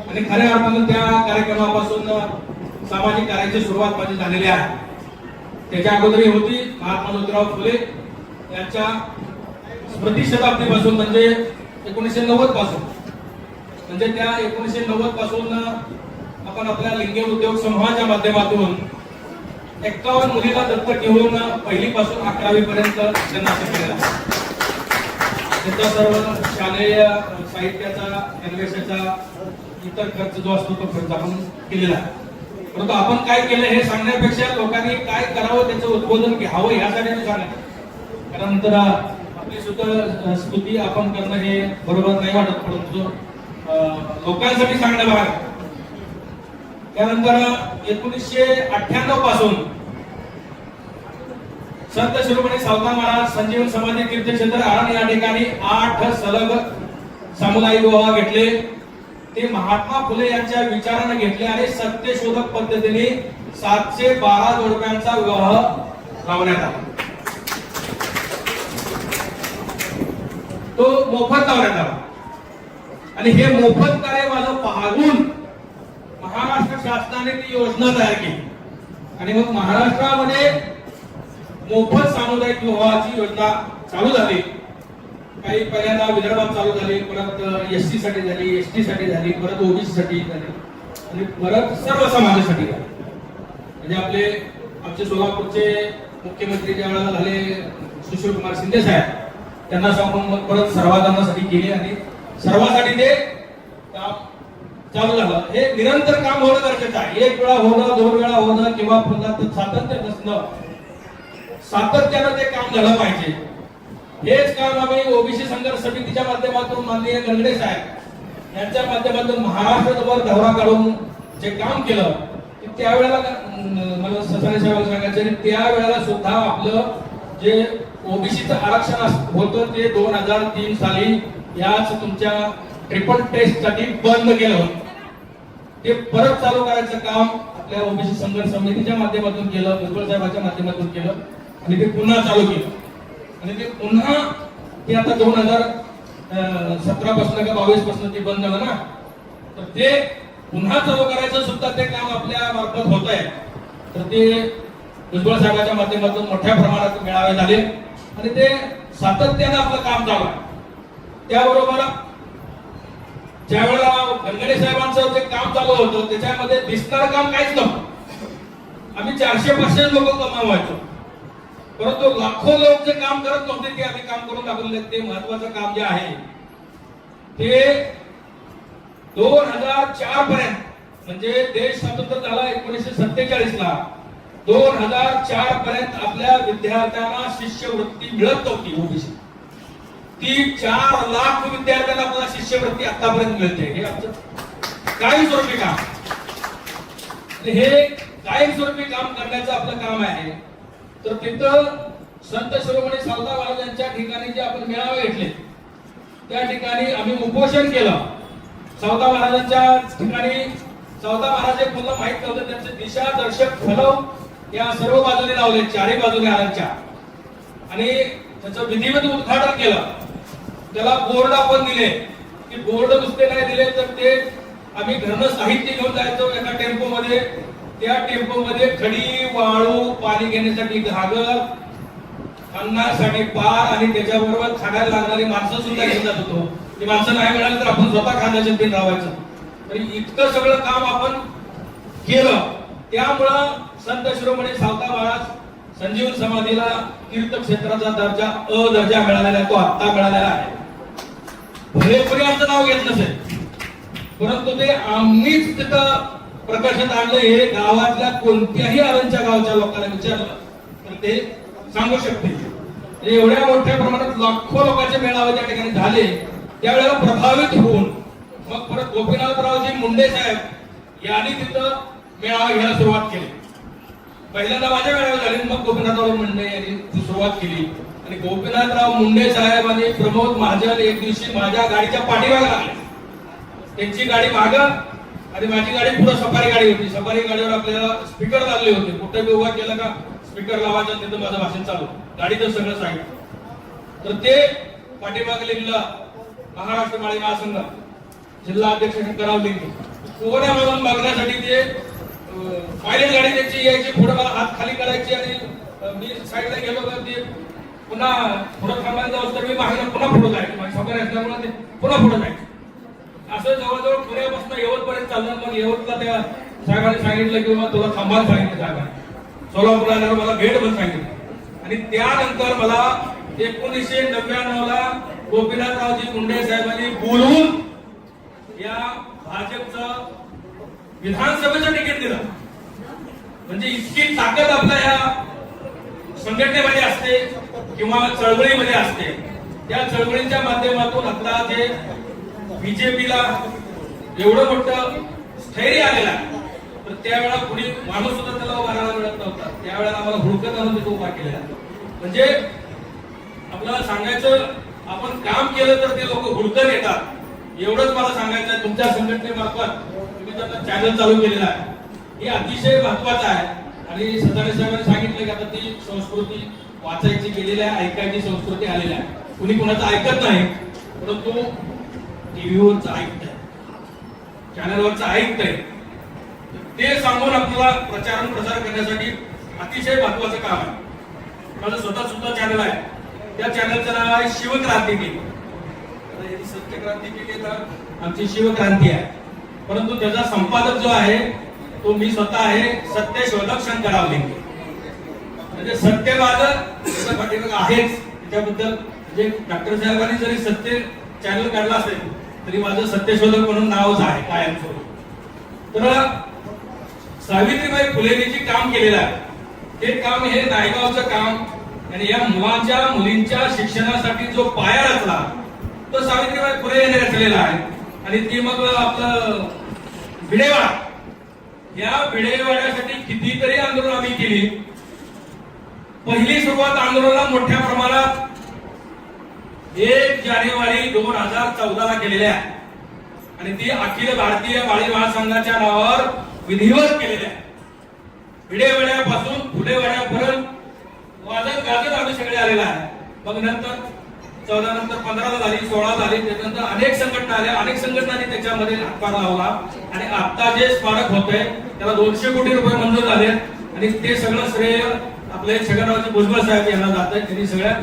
आणि खऱ्या अर्थानं त्या कार्यक्रमापासून सामाजिक कार्याची सुरुवात माझी झालेली आहे. त्याच्या अगोदरही होती. महात्मा ज्योतिराव फुले यांच्या स्मृती शताब्दीपासून म्हणजे 1990 पासून, म्हणजे त्या 1990 पासून आपण आपल्या लिंगे उद्योग समूहाच्या माध्यमातून 51 मुलीला दत्तक घेऊन पहिलीपासून 11वी पर्यंत शिक्षणाचा केलेला. त्याचा सर्व शालेय साहित्याचा, गणवेशाचा, इतर खर्च जो असतो तो खर्च आपण केलेला आहे. परंतु आपण काय केलं हे सांगण्यापेक्षा लोकांनी काय करावं त्याचं उद्बोधन घ्यावं यासाठी सांगायचं. कारण नंतर आपली सुद्धा स्तुती आपण करणं हे बरोबर नाही वाटत, परंतु लोकांसाठी सांगणं भाग. त्यानंतर 1998 पासून संत शिरोमणी सावता महाराज संजीवन समाधी तीर्थक्षेत्र आळंद या ठिकाणी 8 सलग सामुदायिक विवाह घेतले. ते महात्मा फुले यांच्या विचाराने घेतले आणि सत्यशोधक पद्धतीने 712 जोडप्यांचा विवाह लावण्यात आला. तो मोफत लावण्यात आला. आणि हे मोफत कार्य माझं पाहून महाराष्ट्र शासनाने ती योजना तयार केली आणि मग महाराष्ट्रामध्ये मोफत सामुदायिक विवाहाची योजना चालू झाली. काही पहिल्यांदा विदर्भात चालू झाली, परत एसटी साठी झाली, एसटी साठी झाली, परत ओबीसी साठी झाली आणि परत सर्व समाजासाठी झाली. म्हणजे आमचे सोलापूरचे मुख्यमंत्री ज्या वेळेला झाले सुशील कुमार शिंदे साहेब, त्यांना सांगून मग परत सर्वांसाठी केली आणि सर्वांसाठी ते काम चालू झालं. हे निरंतर काम होणं गरजेचं आहे. एक वेळा होणं, दोन वेळा होणं किंवा पुन्हा सातत्य नसणं, सातत्यानं ते काम झालं पाहिजे. हेच काम आम्ही ओबीसी संघर्ष समितीच्या माध्यमातून माननीय गंगडे साहेब यांच्या माध्यमातून महाराष्ट्रभर दौरा काढून जे काम केलं त्यावेळेला मला ससाने साहेबांना सांगायचं, त्यावेळेला सुद्धा आपलं जे ओबीसीचं आरक्षण होतं ते 2003 साली याच तुमच्या ट्रिपल टेस्ट साठी बंद केलं होतं. ते परत चालू करायचं काम आपल्या ओबीसी संघर्ष समितीच्या माध्यमातून केलं, भुजबळ साहेबांच्या माध्यमातून केलं आणि ते पुन्हा चालू केलं. आणि ते पुन्हा ते आता 2017 पासून का 22 पासून ते बंद झालं ना, तर ते पुन्हा चालू करायचं सुद्धा ते काम आपल्या मार्फत होत आहे. तर ते भुजबळ साहेबांच्या माध्यमातून मोठ्या प्रमाणात मेळावे झाले आणि ते सातत्यानं आपलं काम चालू आहे. त्याबरोबर ज्या वेळेला गंगडे साहेबांचं जे काम चालू होतं त्याच्यामध्ये दिसणारं काम काहीच नव्हतं. आम्ही 400-500 लोक कमावायचो, परंतु लाखो लोक जे काम करत नव्हते ते आम्ही काम करून दाखवले. ते महत्वाचं काम जे आहे ते 2004 पर्यंत, म्हणजे देश स्वतंत्र झाला 1947 ला, 2004 पर्यंत आपल्या विद्यार्थ्यांना शिष्यवृत्ती मिळत नव्हती ओबीसी. ती 4 लाख विद्यार्थ्यांना आपल्याला शिष्यवृत्ती आतापर्यंत मिळते. हे आमचं कायमस्वरूपी काम, हे कायमस्वरूपी काम करण्याचं आपलं काम आहे. तर तिथं संत शिरोमणी सावता महाराजांच्या ठिकाणी जे आपण मेळावे घेतले त्या ठिकाणी आम्ही उपोषण केलं. सावता महाराजांच्या ठिकाणी सावता महाराज मला माहित नव्हतं, त्यांचे दिशा दर्शक फलक या सर्व बाजूने लावले, चारही बाजूने आरांच्या, आणि त्याचं विधिवत उद्घाटन केलं. त्याला बोर्ड आपण दिले की बोर्ड नुसते नाही दिले तर ते आम्ही घरनं साहित्य घेऊन जायचो एका टेम्पोमध्ये. त्या टेम्पोमध्ये खडी, वाळू, पाणी घेण्यासाठी घागर, अन्नासाठी पार आणि त्याच्याबरोबर खाण्याला लागणारी माणसं सुद्धा घेऊन जात होतो. ती माणसं नाही मिळाली तर आपण स्वतः खाण्याचे ते लावायचं. तरी इतकं सगळं काम आपण केलं. त्यामुळं संत शिरोमणी सावता महाराज संजीवन समाधीला तीर्थक्षेत्राचा दर्जा दर्जा मिळालेला आहे, तो आत्ता मिळालेला आहे. भले कोणी आमचं नाव घेत नसेल, परंतु ते आम्हीच तिथं प्रकाशात आणलं. हे गावातल्या कोणत्याही आरंच्या गावच्या लोकांना विचारलं तर ते सांगू शकते. एवढ्या मोठ्या प्रमाणात लाखो लोकांचे मेळावे त्या ठिकाणी झाले. त्यावेळेला प्रभावित होऊन मग परत गोपीनाथरावजी मुंडे साहेब यांनी तिथं मेळावा घ्यायला सुरुवात केली. पहिल्यांदा माझ्या मेळावे झाले, मग गोपीनाथराव मुंडे यांनी ती सुरुवात केली. आणि गोपीनाथराव मुंडे साहेब आणि प्रमोद महाजन एक दिवशी माझ्या गाडीच्या पाठीमागे लागले. त्यांची गाडी मागं आणि माझी गाडी पुढे सफारी गाडी होती. सफारी गाडीवर आपल्याला स्पीकर लागले होते. कुठे उभा केला का स्पीकर लावायचा, तिथं माझं भाषण चालू, गाडीचं सगळं सांगितलं. तर ते पाठीमागे लिहिलं महाराष्ट्र माळी महासंघ जिल्हा अध्यक्ष शंकरराव लिंगे. कोण्यामधून बघण्यासाठी ते पायलट गाडी त्याची यायची, पुढे मला हात खाली करायची आणि मी साईडला गेलो तर ते पुन्हा पुढे थांबायला जाऊ तर मी मागे पुन्हा पुढे जायचं. माझी सफारी असल्यामुळे ते पुन्हा पुढे जायचं. असं जवळजवळ पुण्यापासून यवतपर्यंत चाललं. मग यवतला त्या साहेबांनी सांगितलं की तुला थांबायला सांगितलं साहेबांनी. सोलापूरला आल्यावर मला भेट पण सांगितलं. आणि त्यानंतर मला 1999 ला गोपीनाथरावजी मुंडे साहेबांनी बोलवून या भाजपचं विधानसभेचं तिकीट दिलं. म्हणजे इतकी ताकद आपल्या या संघटनेमध्ये असते किंवा चळवळीमध्ये असते. त्या चळवळीच्या माध्यमातून आता जे बीजेपीला एवढं मोठं स्थैर्य आलेलं आहे, तर त्यावेळेला कुणी माणूस सुद्धा त्याला उभारायला मिळत नव्हता. त्यावेळेला आम्हाला हुडकत आणून तिथं उभा केलेला. म्हणजे आपल्याला सांगायचं, आपण काम केलं तर ते लोक हुडकत येतात, एवढंच मला सांगायचं आहे. तुमच्या संघटनेमार्फत तुम्ही त्याचा चॅनल चालू केलेला आहे, हे अतिशय महत्वाचं आहे. आणि सदाने साहेबांनी सांगितलं की आता ती संस्कृती वाचायची गेलेली आहे, ऐकायची संस्कृती आलेली आहे. कुणी कुणाचं ऐकत नाही. परंतु टीव्हीवरचं ऐकताय, चॅनलवरचं ऐकताय, ते सांगून आपल्याला प्रचार करण्यासाठी अतिशय महत्वाचं काम आहे. माझं स्वतः सुद्धा चॅनल आहे, त्या चॅनलचं नाव आहे शिवक्रांती टीव्ही. सत्यक्रांती टीव्ही तर आमची शिवक्रांती आहे, परंतु त्याचा संपादक जो आहे तो मी स्वतः आहे, सत्यशोधक शंकरराव लिंगे. म्हणजे सत्य माझं त्याच्या पाठीमागे आहेच. त्याच्याबद्दल म्हणजे डॉक्टर साहेबांनी जरी सत्य चॅनल काढला असेल तरी माझं सत्यशोधक म्हणून नावच आहे कायमस्वरूपी. तर सावित्रीबाई फुलेंनी जे काम केलेलं आहे ते काम हे नायगावचं काम आणि या मुलींच्या शिक्षणासाठी जो पाया रचला तो सावित्रीबाई फुले यांनी रचलेला आहे. आणि ती मग आपलं भिडेवाडा, या भिडेवाड्यासाठी कितीतरी आंदोलन आम्ही केली. पहिली सुरुवात आंदोलनाला मोठ्या प्रमाणात 1 जानेवारी 2014 केलेली आहे आणि ती अखिल भारतीय बाळी महासंघाच्या नावावर विधिवत केलेली आहे. भिडेवाड्यापासून फुलेवाड्यापर्यंत वाजत गाजत आम्ही सगळे आलेला आहे. मग नंतर 14 नंतर 15 झाली, 16 झाली, त्यानंतर अनेक संघटना आल्या, अनेक संघटनांनी त्याच्यामध्ये हातभार लावला आणि आता जे स्मारक होतंय त्याला 200 कोटी रुपये मंजूर झाले आणि ते सगळं श्रेय आपले छगनरावजी भुजबळ साहेब यांना जात आहे. त्यांनी सगळ्या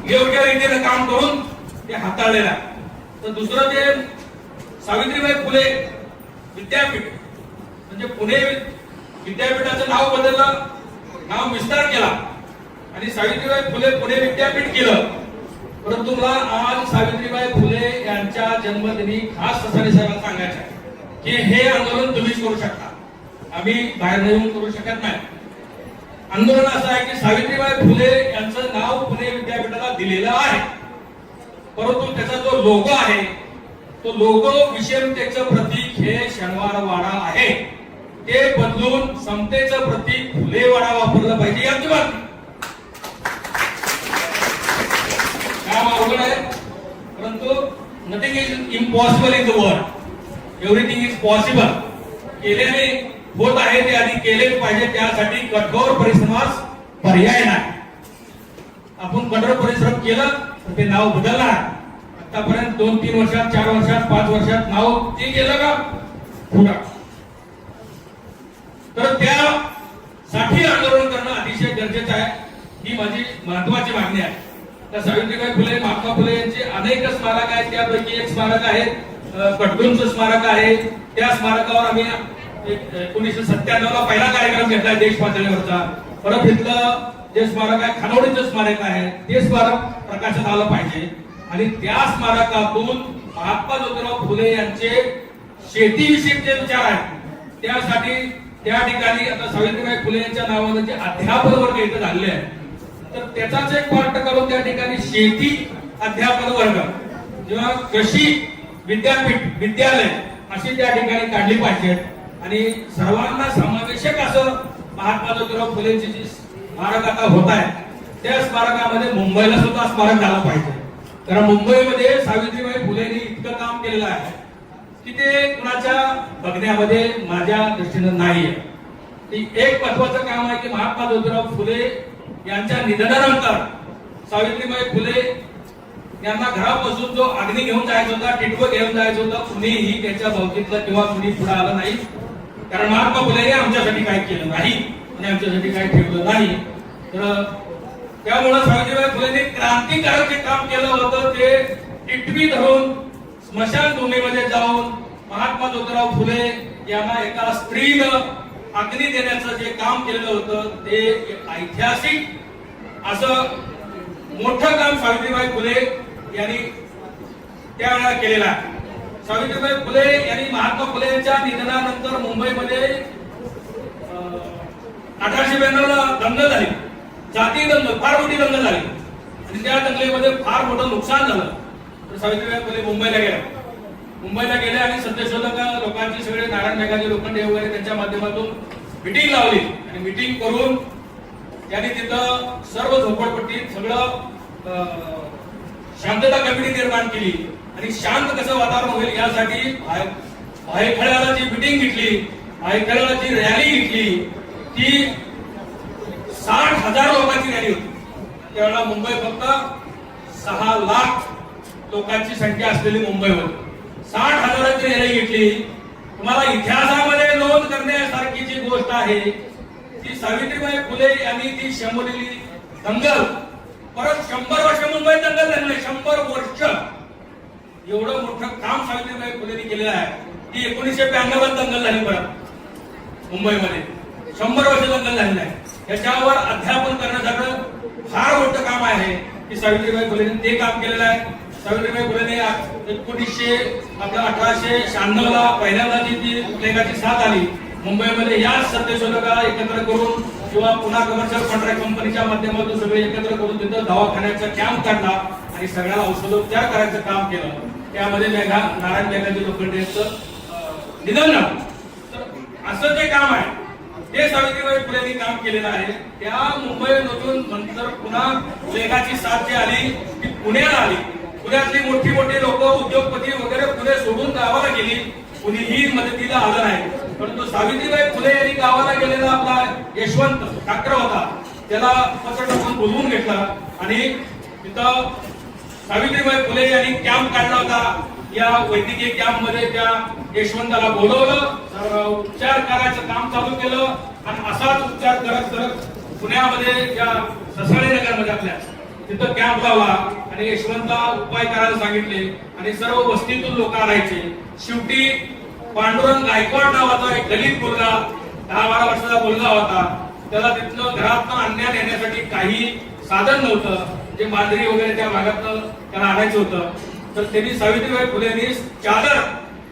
योग्य रीतीने काम करून ते हाताळलेलं आहे. तर दुसरं ते सावित्रीबाई फुले विद्यापीठ, म्हणजे पुणे विद्यापीठाचं नाव बदललं, नाव विस्तार केला आणि सावित्रीबाई फुले पुणे विद्यापीठ केलं. परंतु मला आज सावित्रीबाई फुले यांच्या जन्मदिनी खास ससाने साहेबांना सांगायचं आहे की हे आंदोलन तुम्हीच करू शकता, आम्ही बाहेर येऊन करू शकत नाही. आंदोलन असं आहे की सावित्रीबाई फुले यांचं नाव पुणे विद्यापीठाला दिलेलं आहे, परंतु त्याचा जो लोगो आहे तो लोगो विषमतेचं प्रतीक हे शनिवारवाडा आहे, ते बदलून समतेचं प्रतीक फुलेवाडा वापरलं पाहिजे याची मागणी. काम अवघड आहे, परंतु nothing is impossible in the world, everything is possible. केल्याने होत आहे ते आधी केलेच पाहिजे, त्यासाठी कठोर परिश्रमास पर्याय नाही. आपण कठोर परिश्रम केलं तर ते नाव बदलणार. आतापर्यंत 2-3 वर्षात, 4 वर्षात, 5 वर्षात नाव ते गेलं का पुढे. तर त्यासाठी आंदोलन करणं अतिशय गरजेचं आहे, ही माझी महत्वाची मागणी आहे. त्या सावित्रीबाई फुले, महात्मा फुले यांचे अनेक स्मारक आहेत, त्यापैकी एक स्मारक आहे कटगुंचं स्मारक आहे. त्या स्मारकावर आम्ही 1997 ला पहिला कार्यक्रम घेतला देश पातळीवरचा. परत इथलं जे स्मारक आहे खानोडीचं स्मारक आहे ते स्मारक प्रकाशात आलं पाहिजे आणि त्या स्मारकातून महात्मा ज्योतिराव फुले यांचे शेतीविषयी जे विचार आहेत त्यासाठी त्या ठिकाणी आता सावित्रीबाई फुले यांच्या नावानं जे अध्यापन वर्ग इथं झालेले आहेत तर त्याचाच एक पार्ट करून त्या ठिकाणी शेती अध्यापन वर्ग किंवा कृषी विद्यापीठ विद्यालय अशी त्या ठिकाणी काढली पाहिजेत आणि सर्वांना समावेशक असं महात्मा ज्योतिराव फुलेंची जी स्मारक आता होत आहे त्या स्मारकामध्ये मुंबईला सुद्धा स्मारक झालं पाहिजे. कारण मुंबईमध्ये सावित्रीबाई फुलेंनी इतकं काम केलेलं आहे की ते कुणाच्या बघण्यामध्ये माझ्या दृष्टीनं नाहीये. एक महत्वाचं काम आहे की महात्मा ज्योतिराव फुले यांच्या निधनानंतर सावित्रीबाई फुले यांना घरापासून जो अग्नी घेऊन जायचा होता, टिटवं घेऊन जायचं होतं, कुणीही त्याच्या भोवतीतलं किंवा कुणी पुढे आलं नाही. कारण महात्मा फुले आमच्यासाठी काय केलं नाही आणि आमच्यासाठी काय ठेवलं नाही. तर त्यामुळे सावित्रीबाई फुलेंनी क्रांतिकारक जे काम केलं होतं ते टिटवी धरून स्मशानभूमीमध्ये जाऊन महात्मा ज्योतिराव फुले यांना एका स्त्रीनं अग्नी देण्याचं जे काम केलेलं होतं ते ऐतिहासिक असं मोठं काम सावित्रीबाई फुले यांनी त्यावेळेला केलेलं आहे. सावित्रीबाई फुले यांनी महात्मा फुले यांच्या निधनानंतर मुंबईमध्ये 1892 ला दंगल झाली, जाती दंगल, फार मोठी दंगल झाली आणि त्या दंगलीमध्ये फार मोठं नुकसान झालं. तर सावित्रीबाई फुले मुंबईला गेले आणि सत्यशोधक लोकांची सगळे नारायण मेघाजी लोखंडे वगैरे त्यांच्या माध्यमातून मिटिंग लावली आणि मिटिंग करून त्यांनी तिथं सर्व झोपडपट्टीत सगळं शांतता कमिटी निर्माण केली आणि शांत कसं वातावरण होईल यासाठी भायखळ्याला जी मिटिंग घेतली, भायखळ्याला जी रॅली घेतली ती 60,000 लोकांची रॅली होती. त्यावेळेला मुंबई फक्त 6 लाख लोकांची संख्या असलेली मुंबईमध्ये 60,000ची रॅली घेतली. तुम्हाला इतिहासामध्ये नोंद करण्यासारखी जी गोष्ट आहे ती सावित्रीबाई फुले यांनी ती शमवलेली दंगल. परत 100 वर्ष मुंबईत दंगल झाली नाही, 100 वर्ष एवढं मोठं काम सावित्रीबाई फुलेंनी केलेलं आहे. ती 1992 दंगल झाली परत मुंबईमध्ये, 100 वर्ष दंगल झाली नाही. याच्यावर अध्यापन करण्यासारखं फार मोठं काम आहे की सावित्रीबाई फुलेंनी ते काम केलेलं आहे. सावित्रीबाई फुलेंनी 1896 ला पहिल्यांदा जी ती प्लेगाची साथ आली मुंबईमध्ये, या सत्यशोधकाला एकत्र करून किंवा पुन्हा कमर्शियल कॉन्ट्रॅक्ट कंपनीच्या माध्यमातून सगळे एकत्र करून तिथं दवाखान्याचा कॅम्प काढला आणि सगळ्याला औषधोपचार करायचं काम केलं. त्यामध्ये नारायण मेघाजी लोखंडे यांचं निधन झालं. तर असं जे काम आहे ते सावित्रीबाई फुलेंनी काम केलेलं आहे. त्या मुंबईमधून नंतर पुन्हा प्लेगाची साथ जी आली ती पुण्याला आली. पुण्यातली मोठी मोठी लोक, उद्योगपती वगैरे पुणे सोडून गावाला गेली, कुणीही मदतीला आलं नाही. परंतु सावित्रीबाई फुले यांनी गावाला गेलेला आपला यशवंत ठाकरे होता, त्याला पत्र टाकून बोलवून घेतला आणि तिथं सावित्रीबाई फुले यांनी कॅम्प काढला होता. या वैद्यकीय कॅम्प मध्ये त्या यशवंताला बोलवलं, उपचार करायचं काम चालू केलं आणि असाच उपचार करत करत पुण्यामध्ये त्या ससाळे नगरमध्ये आपल्या तिथं कॅम्प लावला आणि यशवंतला उपाय करायला सांगितले आणि सर्व वस्तीतून लोक आणायचे. शेवटी पांडुरंग गायकवाड नावाचा एक दलित मुलगा, 10-12 वर्षाचा मुलगा होता, त्याला तिथनं घरातनं आणण्यात येण्यासाठी काही साधन नव्हतं, जे मांजरी वगैरे त्या भागातनं त्याला आणायचं होतं. तर त्यांनी सावित्रीबाई फुलेंनी चादर,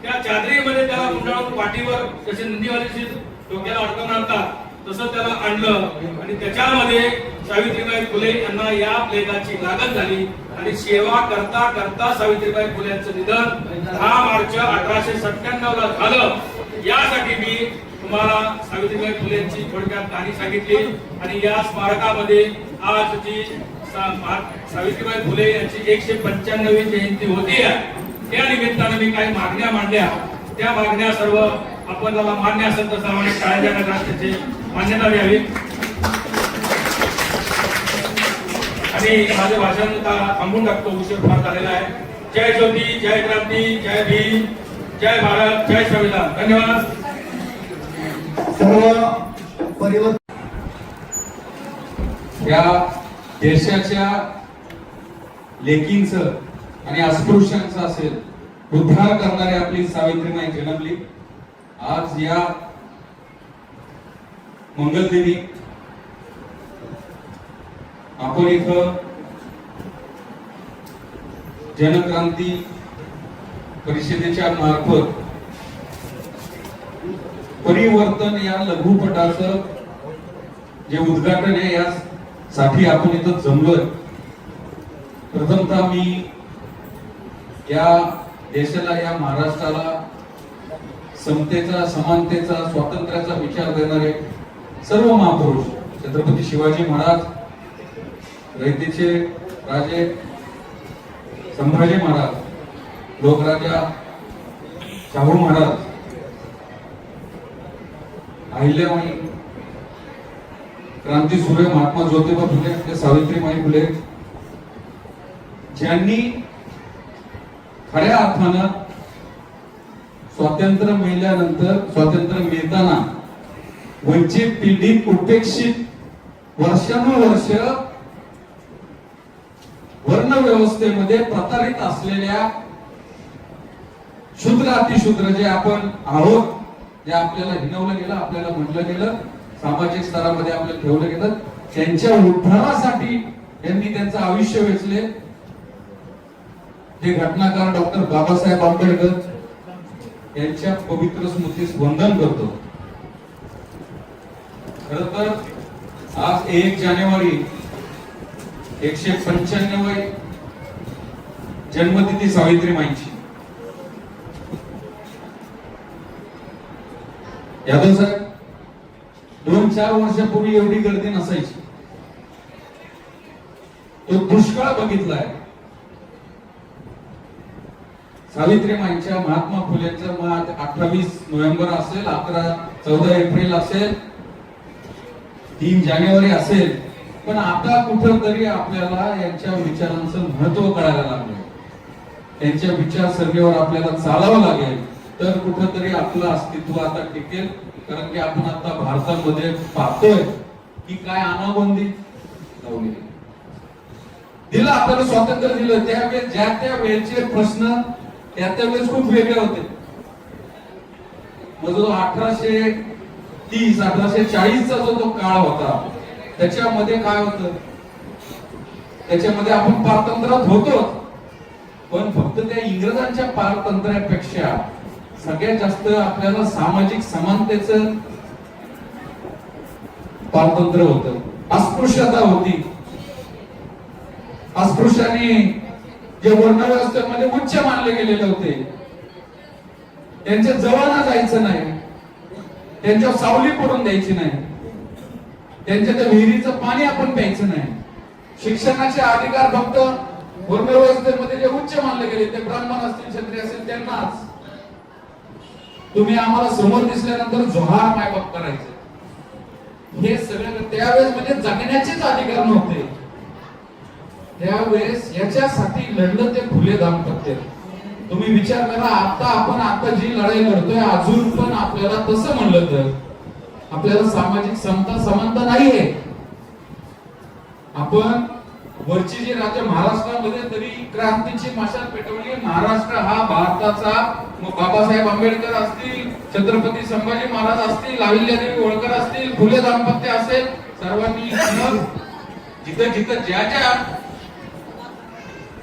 त्या चादरीमध्ये त्याला गुंडाळून पाठीवर जसे नंदीवालीची डोक्याला अडकवून आणतात तसं त्याला आणलं आणि त्याच्यामध्ये सावित्रीबाई फुले यांना या प्लेगाची लागण झाली आणि सेवा करता करता सावित्रीबाई फुले यांचं निधन 10 मार्च 1897 ला झालं. यासाठी मी तुम्हाला सावित्रीबाई फुले यांची थोडक्यात कहाणी सांगितली आणि या स्मारकामध्ये आज जी सावित्रीबाई फुले यांची 195वी जयंती होती त्या निमित्तानं मी काही मागण्या मांडल्या. त्या मागण्या सर्व आपण त्याला मान्य असेल तर सर्वांनी शाळेच्या नगरात त्याची मान्यता द्यावी. आणि माझे भाषण थांबून टाकतो, उशीर फार झालेला आहे. जय ज्योती, जय क्रांती, जय भीम, जय भारत, जय संविधान. धन्यवाद. सर्व परिवर्तन या देशाच्या लेकींचं आणि अस्पृश्यांचं असेल उद्धार करणारी आपली सावित्रीबाई जन्मली. आज या मंगलदिनी आपण इथं जनक्रांती परिषदेच्या मार्फत परिवर्तन या लघुपटाचं जे उद्घाटन आहे यासाठी आपण इथं जमलोय. प्रथमतः मी या देशाला, या महाराष्ट्राला समतेचा, समानतेचा, स्वातंत्र्याचा विचार देणारे सर्व महापुरुष छत्रपती शिवाजी महाराज, रयतेचे राजे संभाजी महाराज, लोकराजा शाहू महाराज, अहिल्याबाई, क्रांतीसूर्य महात्मा ज्योतिबा फुले, ते सावित्रीबाई फुले, ज्यांनी खऱ्या अर्थानं स्वातंत्र्य मिळाल्यानंतर, स्वातंत्र्य मिळताना वंचित, पीडित, उपेक्षित, वर्षानुवर्ष वर्ण व्यवस्थेमध्ये प्रतारित असलेल्या शूद्र, अतिशूद्र जे आपण आहोत, जे आपल्याला हिणवलं गेलं, आपल्याला म्हटलं गेलं, सामाजिक स्तरामध्ये आपल्याला ठेवलं गेलं, त्यांच्या उद्धारासाठी यांनी त्यांचं आयुष्य वेचले. जे घटनाकार डॉक्टर बाबासाहेब आंबेडकर यांच्या पवित्र स्मृतीस वंदन करतो. खर तर आज 1 जानेवारी 195वी जन्मतिथी सावित्रीबाईंची. यादव साहेब, 2-4 वर्षापूर्वी एवढी गर्दी नसायची. तो दुष्काळ बघितलाय. सावित्रीबाईंच्या, महात्मा फुलेंचं 28 नोव्हेंबर असेल, 14 एप्रिल असेल, 3 जानेवारी असेल, पण आता कुठंतरी आपल्याला यांच्या विचारांचं महत्व कळायला लागलं. त्यांच्या विचारसरणीवर आपल्याला चालावं लागेल तर कुठंतरी आपलं अस्तित्व आता टिकेल. कारण की आपण आता भारतामध्ये पाहतोय की काय अनाबंदी लावली. दिलं आपल्याला स्वातंत्र्य दिलं, त्यावेळेस ज्या त्या वेळेचे प्रश्न त्या वेळेस खूप वेगळे होते. जो 1830 1840चा जो काळ होता त्याच्यामध्ये काय होतं, त्याच्यामध्ये आपण पारतंत्र्यात होतो, पण फक्त त्या इंग्रजांच्या पारतंत्र्यापेक्षा सगळ्यात जास्त आपल्याला सामाजिक समानतेचं पारतंत्र्य होतं. अस्पृश्यता होती. अस्पृश्याने जे वर्णव्यवस्थेमध्ये उच्च मानले गेलेले होते त्यांच्या जवळ जायचं नाही, त्यांच्या सावली पडून द्यायची नाही, त्यांच्या त्या विहिरीचं पाणी आपण प्यायचं नाही. शिक्षणाचे अधिकार फक्त वर्णव्यवस्थेमध्ये जे उच्च मानले गेले ते ब्राह्मण असतील क्षत्रिय असेल त्यांनाच. तुम्ही आम्हाला समोर दिसल्यानंतर जोहार मायबाप करायचे. हे सगळं त्यावेळेस म्हणजे जगण्याचेच अधिकार नव्हते. त्यावेळेस याच्यासाठी लढलं ते फुले दाम्पत्य. तुम्ही विचार करा, आता जी लढाई लढतोय अजून पण आपल्याला तसं म्हणलं तर आपल्याला सामाजिक समता समानता नाहीये. आपण वरची जी राज्य महाराष्ट्रामध्ये तरी क्रांतीची मशाल पेटवली. महाराष्ट्र हा भारताचा, मग बाबासाहेब आंबेडकर असतील, छत्रपती संभाजी महाराज असतील, अहिल्यादेवी होळकर असतील, फुले दाम्पत्य असेल, सर्वांनी जिथं जिथं ज्या ज्या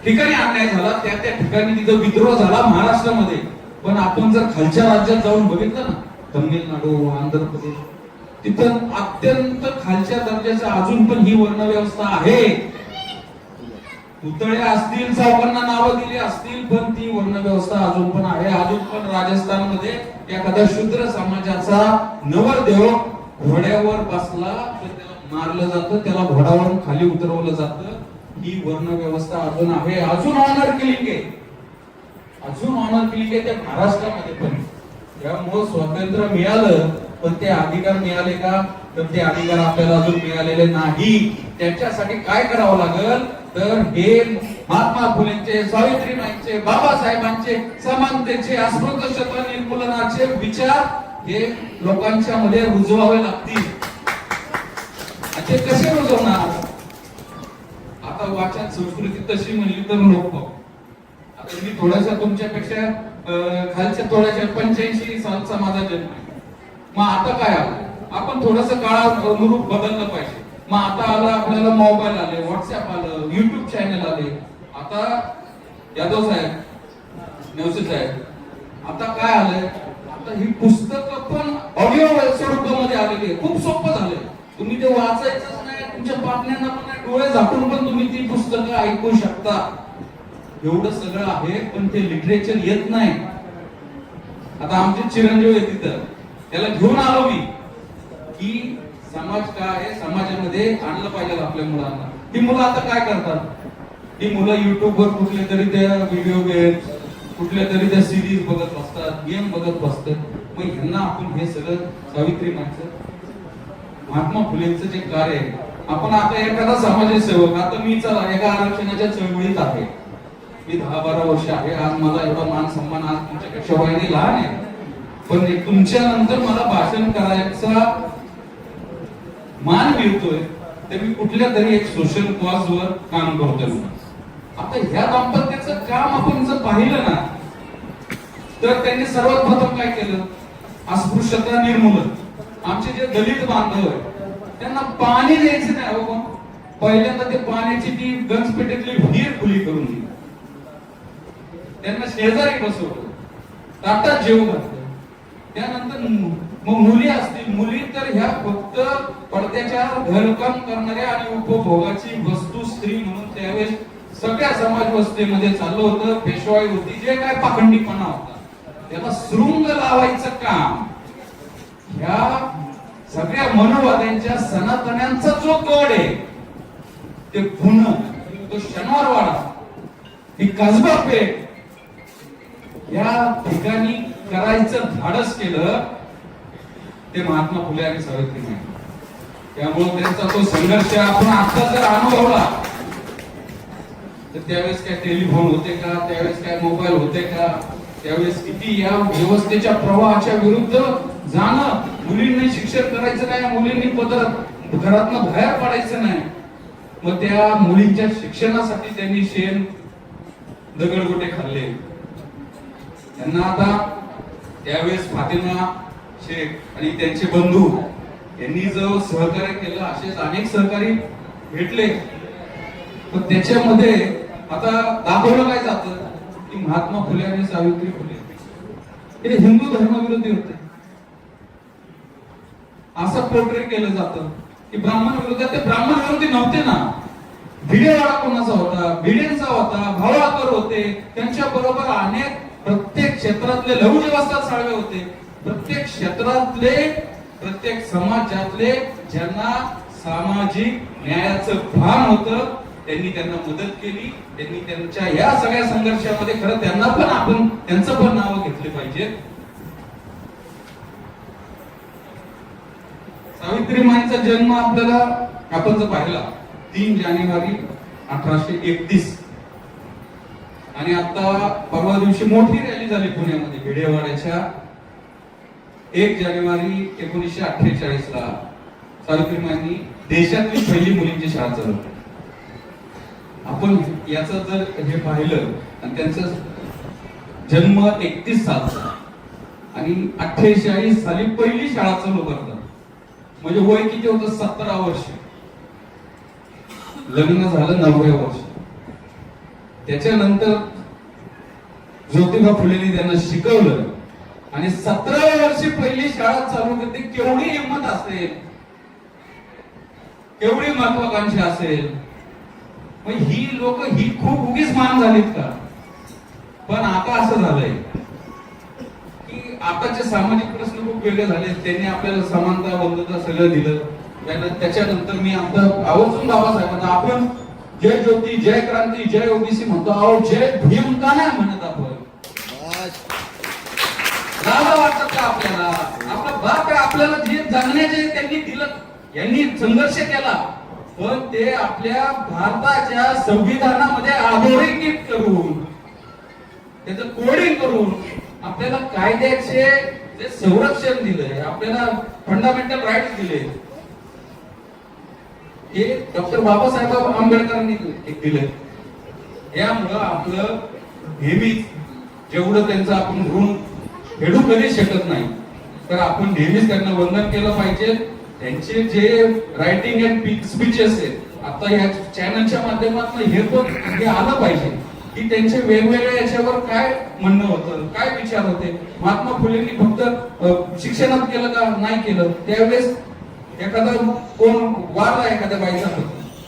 ठिकाणी अन्याय झाला त्या त्या ठिकाणी तिथं विद्रोह झाला महाराष्ट्रामध्ये. पण आपण जर खालच्या राज्यात जाऊन बघितलं ना, तमिळनाडू, आंध्र प्रदेश, तिथं अत्यंत खालच्या दर्जाचं अजून पण ही वर्णव्यवस्था आहे. पुतळे असतील, सावकारांना नावं दिली असतील, पण ती वर्णव्यवस्था अजून पण आहे. अजून पण राजस्थानमध्ये एखादा शूद्र समाजाचा नवरदेव घोड्यावर बसला तर त्याला मारलं जातं, त्याला घोड्यावरून खाली उतरवलं जातं. ही वर्णव्यवस्था अजून आहे. अजून ऑनर किलिंग आहे, अजून ऑनर किलिंग आहे त्या महाराष्ट्रामध्ये पण. त्यामुळे स्वातंत्र्य मिळालं पण ते अधिकार मिळाले का, तर ते अधिकार आपल्याला अजून मिळालेले नाही. त्याच्यासाठी काय करावं लागेल तर हे महात्मा फुलेंचे, सावित्रीबाईंचे, बाबासाहेबांचे समानतेचे, अस्पृश्यता निर्मूलनाचे विचार हे लोकांच्या मध्ये रुजवावे लागतील. ते कसे रुजवणार? आता वाचन संस्कृती तशी म्हणली तर लोक, आता मी थोड्याशा तुमच्यापेक्षा खालच्या थोड्याशा 85 सालचा माझा जन्म आहे. मग आता काय आलं, आपण थोडस काळानुरूप बदललं पाहिजे. मग आता आलं आपल्याला मोबाईल आले, व्हॉट्सअप आलं, युट्यूब चॅनल आले. आता यादव साहेब, नेवसे साहेब, आता काय आलंय, आता ही पुस्तकं पण ऑडिओ स्वरूपामध्ये आलेली आहे. खूप सोपं झालंय. तुम्ही ते वाचायचंच नाही, तुमच्या पाटण्यांना पण नाही, डोळे झाकून पण तुम्ही ती पुस्तकं ऐकू शकता. एवढं सगळं आहे, पण ते लिटरेचर येत नाही. आता आमचे चिरंजीव आहे तिथं, त्याला घेऊन आलो मी की समाज काय आहे, समाजामध्ये आणलं पाहिजे आपल्या मुलांना. ही मुलं आता काय करतात, ही मुलं युट्यूबवर कुठले तरी त्या व्हिडिओ गेम्स, कुठल्या तरी त्या सिरीज बघत बसतात, गेम बघत बसतात. मग ह्यांना आपण हे सगळं सावित्रीबाईंचं, महात्मा फुलेंचं जे कार्य आहे, आपण आता एखादा समाजसेवक, आता मी चला एका आरक्षणाच्या चळवळीत आहे, मी 10-12 वर्ष आहे, आज मला एवढा मान सन्मान आज तुमच्यापेक्षा वयाने लहान आहे, पण तुमच्या नंतर मला भाषण करायचा मान मिळतोय, तर मी कुठल्या तरी एक सोशल कॉज वर काम करतोय. आता ह्या दाम्पत्याचं काम आपण जर पाहिलं ना, तर त्यांनी सर्वात प्रथम काय केलं, अस्पृश्यता निर्मूलन. आमचे जे दलित बांधव आहेत त्यांना पाणी द्यायचं नाही. हो, पहिल्यांदा ते पाण्याची ती गंजपेठेतली विहीर खुली करून दिली, त्यांना शेजारी बसवलं, ताटात जेवू घातलं. त्यानंतर मग मुली असतील, मुली तर ह्या फक्त पडद्याच्या घरकाम करणाऱ्या आणि उपभोगाची वस्तू स्त्री म्हणून त्यावेळेस सगळ्या समाज व्यवस्थेमध्ये चाललं होतं. पेशवाई होती, जे काय पाखंडीपणा होता त्याला शृंग लावायचं काम ह्या सगळ्या मनोवाद्यांच्या सनातन्यांचा जो गड आहे ते पुणे, तो शनिवारवाडा, ही कसबा पेठ या ठिकाणी करायचं धाडस केलं ते महात्मा फुले आणि सावित्रीबाई. त्यामुळे त्यांचा तो संघर्ष आपण आता जर अनुभवला तर त्यावेळेस काय टेलिफोन होते का, त्यावेळेस काय मोबाईल होते का, त्यावेळेस किती या व्यवस्थेच्या प्रवाहाच्या विरुद्ध जाणं, मुलींनी शिक्षण करायचं नाही, मुलींनी घरातनं बाहेर पडायचं नाही. मग त्या मुलींच्या शिक्षणासाठी त्यांनी शेण दगडगोटे खाल्ले. त्यांना आता त्यावेळेस फातिमा शेख आणि त्यांचे बंधू यांनी जो सहकार्य केलं, असेच अनेक सहकारी भेटले. पण त्याच्यामध्ये आता दाखवलं काय जातं की महात्मा फुले आणि सावित्री फुले हे हिंदू धर्माविरोधी होते असं पोर्ट्रे केलं जातं की ब्राह्मण विरोधात. ते ब्राह्मण विरोधी नव्हते ना. भिडेवाडा कोणाचा होता, भिडेंचा होता, भावाकर होते, त्यांच्या बरोबर अनेक प्रत्येक क्षेत्रातले लघु व्यवस्था साळवे होते. प्रत्येक क्षेत्रातले, प्रत्येक समाजातले ज्यांना सामाजिक न्यायाचं भान होतं, त्यांनी त्यांना मदत केली. त्यांनी त्यांच्या या सगळ्या संघर्षामध्ये खरं त्यांना पण आपण त्यांचं पण नाव घेतले पाहिजे. सावित्रीमाईंचा जन्म आपल्याला आपण जर पाहिला 3 जानेवारी 1831 आणि आता परवा दिवशी मोठी रॅली झाली पुण्यामध्ये भिडेवाड्याच्या 1 जानेवारी 1948 ला सावित्रीमाईंनी देशातली पहिली मुलींची शाळा चालवली. आपण याचं जर हे पाहिलं आणि त्यांचा जन्म 31 सालचा आणि 48 साली पहिली शाळा चालू करतात, म्हणजे वय किती होतं? 17 वर्ष. लग्न झालं 9व्या वर्ष. त्याच्यानंतर ज्योतिबा फुलेंनी त्यांना शिकवलं आणि 17व्या वर्षी पहिली शाळा चालू करते. केवढी हिंमत असेल, केवढी महत्वाकांक्षा असेल. ही लोक ही खूप उगीच मान झालीत का? पण आता असं झालंय की आताचे सामाजिक प्रश्न खूप वेगळे झाले. त्यांनी आपल्याला समानता, बंधुता सगळं दिलं. त्याच्यानंतर मी आता आवर्जून बाबासाहेबांना आपण जय ज्योती, जय क्रांती, जय ओबीसी म्हणतो. अहो जय भीम का नाही म्हणत आपण? वाटत का आपल्याला? आपला बाप आहे, आपल्याला जे जगण्याचे त्यांनी दिलं, यांनी संघर्ष केला. पण ते आपल्या भारताच्या संविधानामध्ये अधोरेखित करून, त्याचं कोडिंग करून आपल्याला कायद्याचे जे संरक्षण दिलंय, आपल्याला फंडामेंटल राईट्स दिले, हे डॉक्टर बाबासाहेब आंबेडकरांनी दिले. यामुळं आपलं नेहमीच जेवढं त्यांचं आपण ऋण फेडू कधी शकत नाही, तर आपण नेहमीच त्यांना वंदन केलं पाहिजे. त्यांचे जे रायटिंग अँड स्पीचेस आहेत, आता या चॅनलच्या माध्यमातून हे पण हे आलं पाहिजे की त्यांचे वेगवेगळे याच्यावर काय म्हणणं होतं, काय विचार होते. महात्मा फुलेंनी फक्त शिक्षणात केलं का? नाही केलं. त्यावेळेस एखादा कोण वारला एखाद्या बाईचा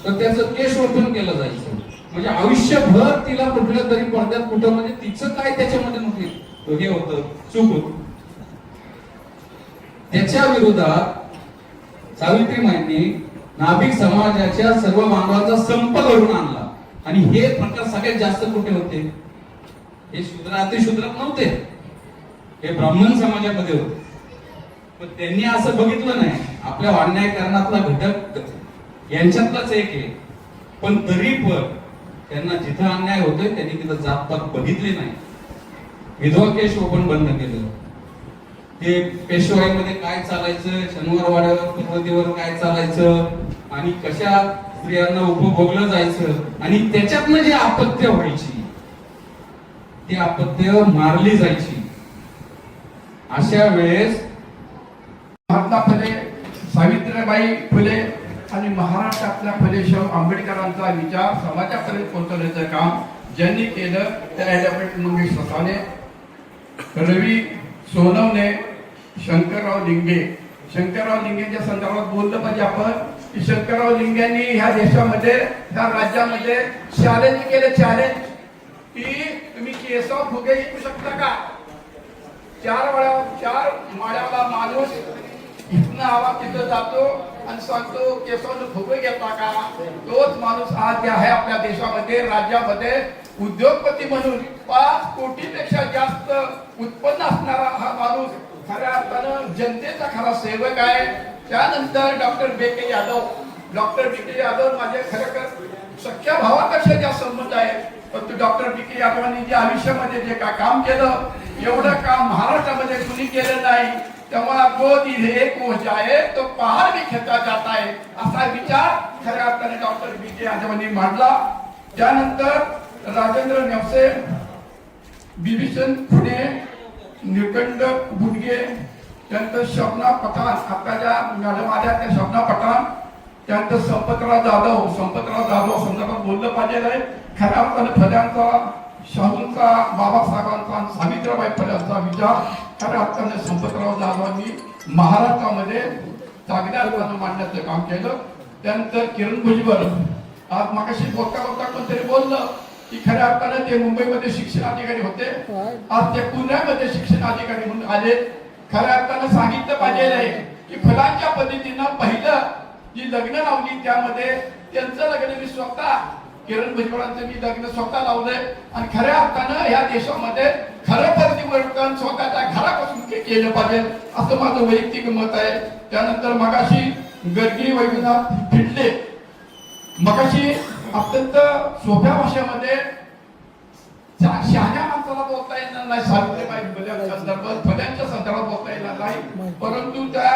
तर त्याचं केस ओपन केलं जायचं. म्हणजे आयुष्यभर तिला कुठल्या तरी पडद्यात कुठं म्हणजे तिचं काय त्याच्यामध्ये नव्हते हे होतं, चूक होत. त्याच्या विरोधात सावित्रीमाईंनी नाभिक समाजाच्या सर्व बांधवांचा संप घडून आणला. आणि हे प्रकार सगळ्यात जास्त कुठे होते? हे शूद्र अतिशूद्रात नव्हते, हे ब्राह्मण समाजामध्ये होते. पण त्यांनी असं बघितलं नाही, आपल्या अन्यायकरणातला घटक यांच्यातलाच एक आहे. पण तरी पण त्यांना जिथं अन्याय होतोय त्यांनी तिथं जातपात बघितली नाही. विधवा केश ओपन बंद केलं. ते पेशवाईमध्ये काय चालायचं, शनिवारवाड्यावर पर्वतीवर काय चालायचं आणि कशा स्त्रियांना उपभोगलं जायचं आणि त्याच्यातनं जी आपत्य व्हायची, ती आपत्य मारली जायची. अशा वेळेस महात्मा फुले, सावित्रीबाई फुले आणि महाराष्ट्रातल्या फुले शाहू आंबेडकरांचा विचार समाजापर्यंत पोहोचवण्याचं काम ज्यांनी केलं त्या ॲडव्होकेट मंगेश स्वतःने, रवी सोनवणे, शंकरराव लिंगे. शंकरराव लिंगेच्या संदर्भात बोललं पाहिजे आपण की शंकरराव लिंगेंनी ह्या देशामध्ये, ह्या राज्यामध्ये चॅलेंज केलं, चॅलेंज की तुम्ही केशव फुगे विकू शकता का? 4 माळ्याला माणूस इथनं आवाज तिथं जातो आणि सांगतो केशवनं फुगे घेतला का? तोच माणूस आज जे आहे आपल्या देशामध्ये, राज्यामध्ये उद्योगपती म्हणून 5 कोटीपेक्षा जास्त उत्पन्न असणारा हा माणूस खऱ्या अर्थानं जनतेचा खरा सेवक आहे. त्यानंतर डॉक्टर बी के यादव माझे खरेखर सख्या भावापेक्षा जास्त संबंध आहे. परंतु डॉक्टर बी के यादवांनी जे आयुष्यामध्ये जे काम केलं एवढं काम महाराष्ट्रामध्ये कुणी केलं नाही. तेव्हा गोदी एक वो जाए तो पहाड़ भी खेचा जाता है असा विचार खऱ्या अर्थाने डॉक्टर बी के यादवांनी मांडला. त्यानंतर राजेंद्र नेवसे, बिभीषण खुणे, निळकंठ गुडगे, त्यानंतर शबना पठाण, आता ज्या मॅडम आल्या त्या शबना पठाण, त्यानंतर संपतराव जाधव संदर्भात बोललं पाहिजे. खऱ्या अर्थाने फल्यांचा, शाहूंचा, बाबासाहेबांचा आणि सावित्रीबाई फुलेंचा विचार खऱ्या अर्थाने संपतराव जाधवांनी महाराष्ट्रामध्ये चांगल्या अर्थानं मांडण्याचं काम केलं. त्यानंतर किरण भुजबळ, आज मागाशी बोलता कोणतरी बोललं की खऱ्या अर्थाने ते मुंबईमध्ये शिक्षण अधिकारी होते, आज ते पुण्यामध्ये शिक्षण अधिकारी म्हणून आले. खऱ्या अर्थानं सांगितलं पाहिजे की फुलांच्या पद्धतीनं पहिलं जी लग्न लावली त्यामध्ये त्यांचं लग्न मी स्वतः किरण भुजबळांचं मी लग्न स्वतः लावलंय. आणि खऱ्या अर्थानं या देशामध्ये खरं परिवर्तन स्वतःच्या घरापासून केलं पाहिजे असं माझं वैयक्तिक मत आहे. त्यानंतर मगाशी गर्गी वैद्यनाथ फिटले, मगाशी अत्यंत सोप्या भाषेमध्ये शहाण्या माणसाला बोलता येणार नाही, सावित्रीबाई फुल्यांच्या संदर्भात बोलता येणार नाही. परंतु त्या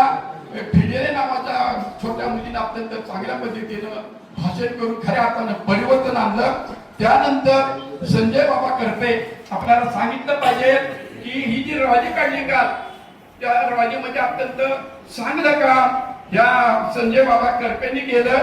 फिडेले नावाच्या छोट्या मुलीने अत्यंत चांगल्या पद्धतीनं भाषण करून खऱ्या अर्थानं परिवर्तन आणलं. त्यानंतर संजय बाबा करपे, आपल्याला सांगितलं पाहिजे की ही जी रवाजी काढली का त्या रवाजीमध्ये अत्यंत चांगलं काम या संजय बाबा करपेंनी केलं.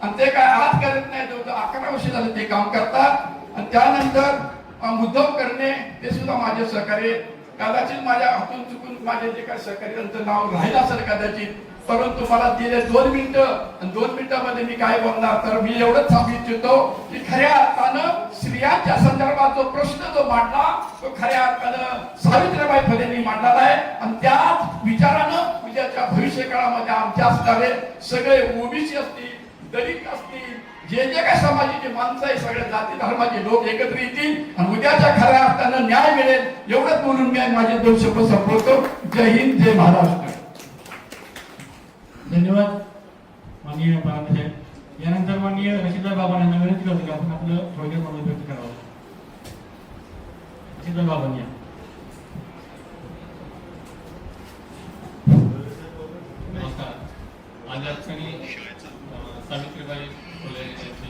आणि ते काय आज करत नाही, 11 वर्ष झालं ते काम करतात. आणि त्यानंतर उद्धव करणे, ते सुद्धा माझे सहकारी, कदाचित माझ्या हातून चुकून माझे जे काही सहकारी त्यांचं नाव राहिलं असेल कदाचित, परंतु मला दिले 2 मिनिटं आणि 2 मिनिटांमध्ये मी काय बोलणार. तर मी एवढंच सांगू इच्छितो की खऱ्या अर्थानं स्त्रियांच्या संदर्भात जो प्रश्न जो मांडला तो खऱ्या अर्थानं सावित्रीबाई फुलेंनी मांडलेला आहे. आणि त्याच विचारानं उद्याच्या भविष्य काळामध्ये आमच्या असणारे सगळे ओबीसी असतील, दलित असतील, जे जे काही समाजाचे माणसं आहे सगळ्या जाती धर्माचे लोक एकत्र येतील आणि उद्याच्या खऱ्या अर्थानं न्याय मिळेल. एवढंच बोलून मी माझे 2 शब्द संपवतो. जय हिंद, जय महाराष्ट्र. धन्यवाद माननीय परांजपे साहेब. यानंतर माननीय रशीदभाई बाबांना विनंती करतो की आपण आपलं थोडक्यात मत व्यक्त करावं. रशीदभाई बाबांनी. नमस्कार. आज या ठिकाणी सावित्रीबाई फुले यांची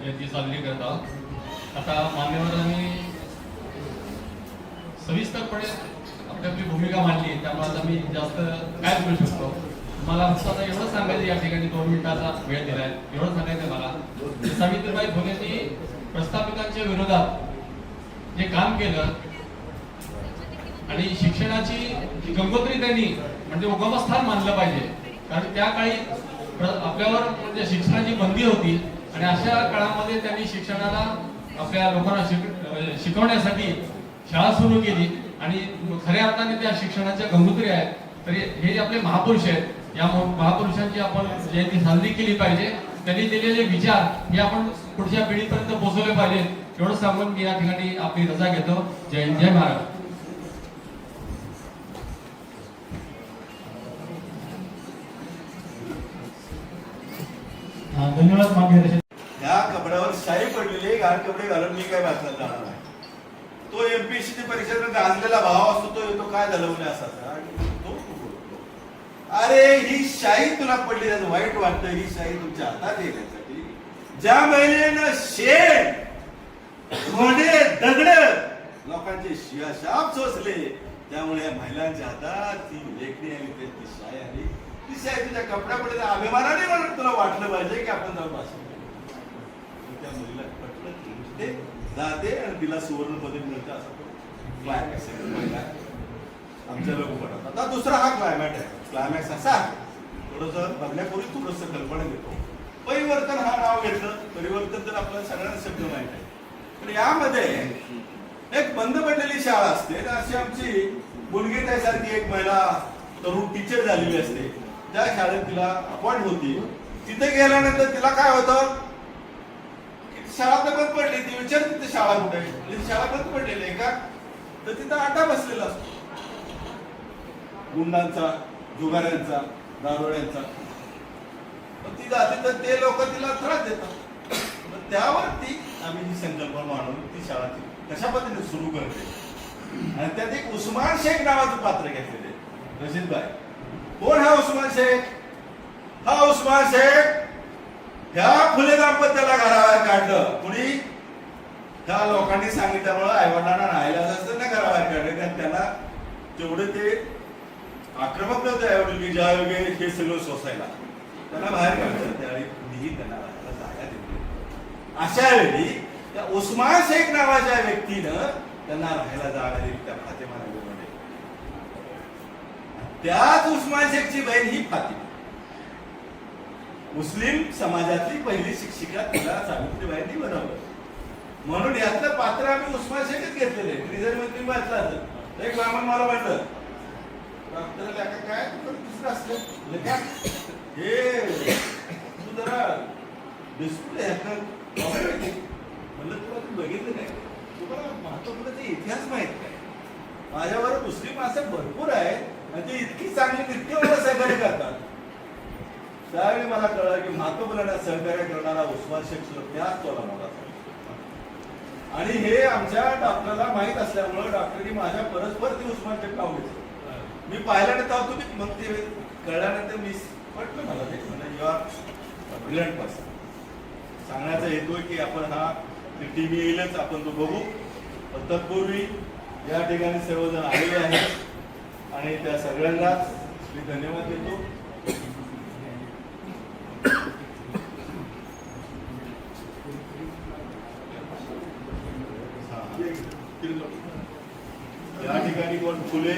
जयंती साजरी करत आहोत. आता मान्यवरांनी सविस्तरपणे आपली आपली भूमिका मांडली, त्यामुळे आता मी जास्त काय बोलू शकतो. मला आता एवढं सांगायचं, या ठिकाणी 2 मिनिटाचा वेळ दिलाय, एवढं सांगायचं मला. सावित्रीबाई फुलेंनी प्रस्थापितांच्या विरोधात जे काम केलं आणि शिक्षणाची गंगोत्री त्यांनी म्हणजे उगमस्थान मानलं पाहिजे. कारण त्या काळी आपल्यावर म्हणजे शिक्षणाची बंदी होती आणि अशा काळामध्ये त्यांनी शिक्षणाला आपल्या लोकांना शिकवण्यासाठी शाळा सुरू केली आणि खऱ्या अर्थाने त्या शिक्षणाच्या गंगोत्री आहेत. तरी हे जे आपले महापुरुष आहेत, या महापुरुषांची आपण जयंती साजरी केली पाहिजे. त्यांनी दिलेले विचार हे आपण पुढच्या पिढीपर्यंत पोहोचवले पाहिजे. एवढं सांगून मी या ठिकाणी आपली रजा घेतो. जय हिंद, जय महाराष्ट्र. धन्यवाद माननीय रशीद. या कपड्यावर शाई पडलेली घाण कपडे घालून मी काय वाचला जाणार नाही. तो एमपीएससी परीक्षेत गाजलेला भाव असतो तो काय झालं म्हणे असा. अरे ही शाई तुला पडली, वाईट वाटतं. ही शाई तुमच्या हातात येण्यासाठी ज्या महिलेनं शेण, घोडे, दगड लोकांचे शाप सोसले, त्यामुळे या महिलांच्या हातात ती लेखणी आली, ती शाई आली. ती शाई तुझ्या कपड्यापुढे अभिमानाने म्हणून तुला वाटलं पाहिजे की आपण जाऊन भाषण त्या मुलीला पटलं ते जाते आणि तिला सुवर्ण पदक मिळतं असं आमच्या लोक पडत. आता दुसरा हा क्लायमॅट आहे. क्लायमॅक्स असा थोडस बघण्यापूर्वी थोडस कल्पना देतो. परिवर्तन हा नाव घेतलं. परिवर्तन तर आपल्याला सगळ्यांना शब्द माहित आहे, पण यामध्ये एक बंद पडलेली शाळा असते. अशी आमची मुलगी त्यासारखी एक महिला तरुण टीचर झालेली असते. त्या शाळेत तिला अपॉइंट होती. तिथे गेल्यानंतर तिला काय होतं, शाळा तर बंद पडली. ती विचारते तिथे शाळा कुठे आहे, शाळा बंद पडलेली आहे का, तर तिथं आटा बसलेला असतो गुंडांचा, जुगाऱ्यांचा, दारोड्यांचा. ती जाते तर ते लोक तिला त्रास देतात. त्यावरती आम्ही ही संकल्पना मांडून ती शाळा कशा पद्धतीने सुरू करते आणि त्यात एक उस्मान शेख नावाचं पात्र घेतलेले रशीद भाई. कोण हा उस्मान शेख? हा उस्मान शेख ह्या फुले दाम्पत्याला घराबाहेर काढलं. कुणी? ह्या लोकांनी सांगितल्यामुळं आईवडिलांना राहायला असतं ना घराबाहेर काढले. कारण त्यांना तेवढे ते आक्रमक नव्हते आईवडील की ज्या योगे हे सगळं सोसायला त्यांना बाहेर काढलं. त्यावेळी कुणीही त्यांना राहायला जागा दिली. अशा वेळी त्या उस्मान शेख नावाच्या व्यक्तीनं त्यांना राहायला जागा दिली त्या फातिमा नगरमध्ये. त्याच उस्मान शेखची बहीण ही फातिमा, मुस्लिम समाजातली पहिली शिक्षिका, तिला सावित्रीबाईंनी बनवलं. म्हणून यातलं पात्र आम्ही उस्मान शेखच घेतलेले. रिझल्ट मध्ये वाचलं असेल. एक ब्राह्मण मला म्हटलं, डॉक्टर काय दुसरं असलं हे तू जरा डिस्प्ले म्हणलं तुला तू बघितलं काय? तुम्हाला महात्माचा इतिहास माहित काय? माझ्यावर मुस्लिम असं भरपूर आहे आणि ते इतकी चांगली इतके मला सहकार्य करतात. त्यावेळी मला कळलं की महात्मा फुलेंना सहकार्य करणारा उस्मान शेख सुद्धा त्याच तोला मला. आणि हे आमच्या डॉक्टरला माहित असल्यामुळे डॉक्टरनी माझ्या परस्पर ते उस्मान शेख नाव घेतलं. मी पाहिल्यानंतर तुम्ही मग ते कळल्यानंतर मी म्हटलं मला ते म्हणजे यू आर ब्रिलियंट पर्सन. सांगण्याचा हेतू आहे की आपण हा टीव्ही येईलच, आपण तो बघू. पण तत्पूर्वी या ठिकाणी सर्वजण आलेले आहेत आणि त्या सगळ्यांनाच मी धन्यवाद देतो. या ठिकाणी कोण फुले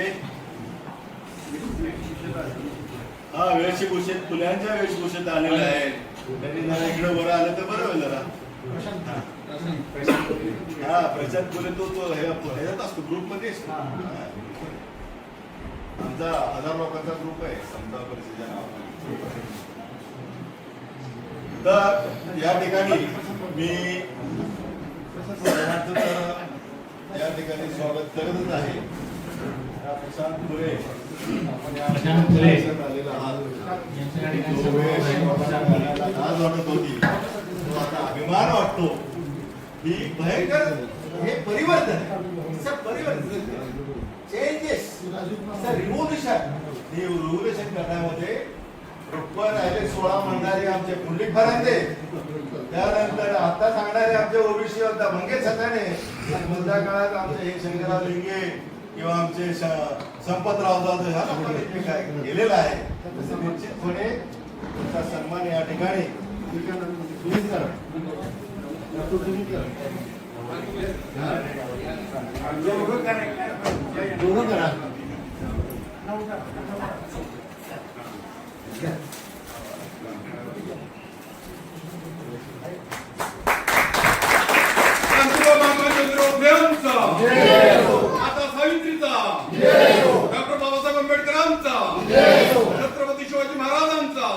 हा वेशभूषेत फुल्यांच्या वेशभूषेत आलेले आहेत. त्यांनी जरा इकडे वर आलं तर बरं होईल जरा. हा प्रशांत फुले तो ह्याच्यात असतो ग्रुप मध्ये. आमचा 1000 लोकांचा ग्रुप आहे समता परिषदेच्या नावाने. तर या ठिकाणी मी या ठिकाणी स्वागत करतच आहे. प्रशांत फुले आपण या आलेला आहात. आज वाटत होती तो आता अभिमान वाटतो ही भयंकर हे परिवर्तन चेंजेस रिव्होल्युशन. ही रिव्होल्युशन करण्यामध्ये बरोबर राहिले 16 म्हणणारे आमचे पुंडलिक फरांदे, त्यानंतर आता सांगणारे आमचे ओबीसी होता मंगेश हताने, मधल्या काळात आमचे हे शंकरराव लिंगे किंवा आमचे संपतराव जाधव ह्या लोकांनी काय केलेलं आहे तसं निश्चितपणे त्याचा सन्मान या ठिकाणी तुम्ही करा. आता सावित्रीचा, डॉक्टर बाबासाहेब आंबेडकरांचा, छत्रपती शिवाजी महाराजांचा,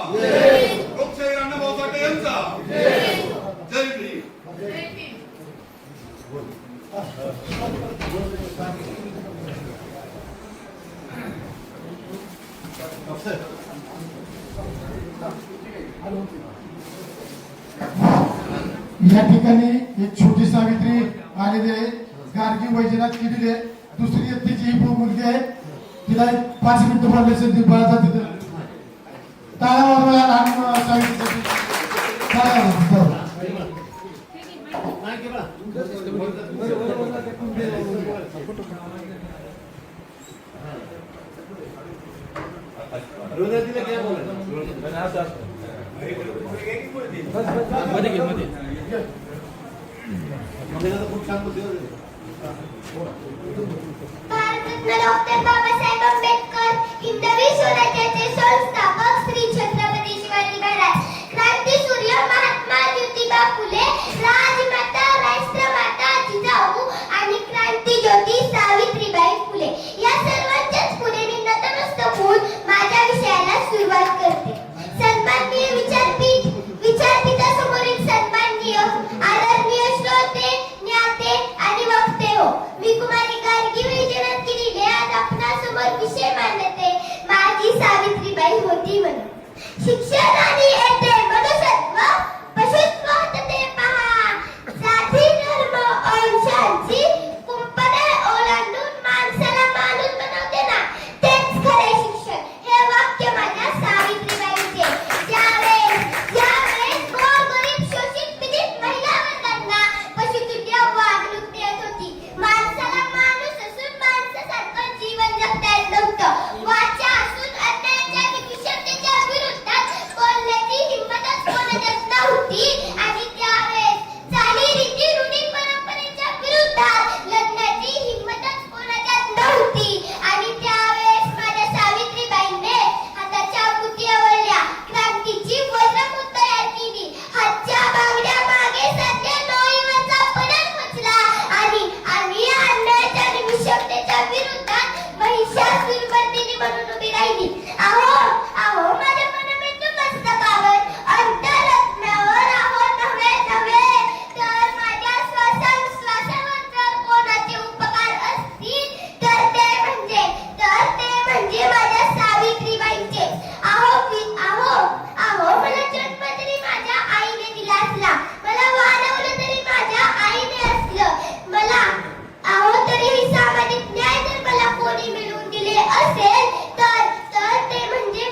लोकशाही अण्णाभाऊ साठे यांचा जय भीम. या ठिकाणी एक छोटी सावित्री आलेली आहे. गार्गी वैजनाथ केलेली आहे. दुसरी तिची ही मुलगी आहे. तिला 5 मिनिटं बोलण्याची संधी बाळाचा तिथं टाळ्या वाजवा लहान सावित्रीसाठी. टाळ्या वाजवा. भारतरत्न डॉक्टर बाबासाहेब आंबेडकर हिंदवी स्वराज्याचे संस्थापक श्री छत्रपती शिवाजी महाराज, क्रांतीसूर्य महात्मा ज्योतिबा फुले, राजमाता राष्ट्रमाता जिजाऊ आणि क्रांतीज्योती सावित्रीबाई फुले या सर्वांच्याच पुढे मी नतमस्तक होऊन माझ्या विषयाला सुरुवात करते. सन्माननीय विचारपीठासमोरील सन्माननीय आदरणीय श्रोते, ज्ञाते आणि वक्ते हो, मी कुमारी गार्गी वैजनाथ किरीले आज आपणासमोर विषय मांडते. माझी सावित्रीबाई होती म्हणून. शिक्षण आणि येते मनुष्यत्व, पशुत्व ते पहा मुलगी म्हणून उभी राहिली. अहो अहो माझ्या मनमिंदू मस्तकावर अंतररत्नावर अहो नव्हे नव्हे तर माझ्या श्वासावर जर कोणाचे उपकार असतील तर ते म्हणजे माझ्या सावित्रीबाईंचे. अहो मला जन्म तरी माझ्या आईने दिला असला, मला वाढवलं तरी माझ्या आईने असलं, मला तरीही सामाजिक न्याय जर मला कोणी मिळवून दिले असेल तर ते म्हणजे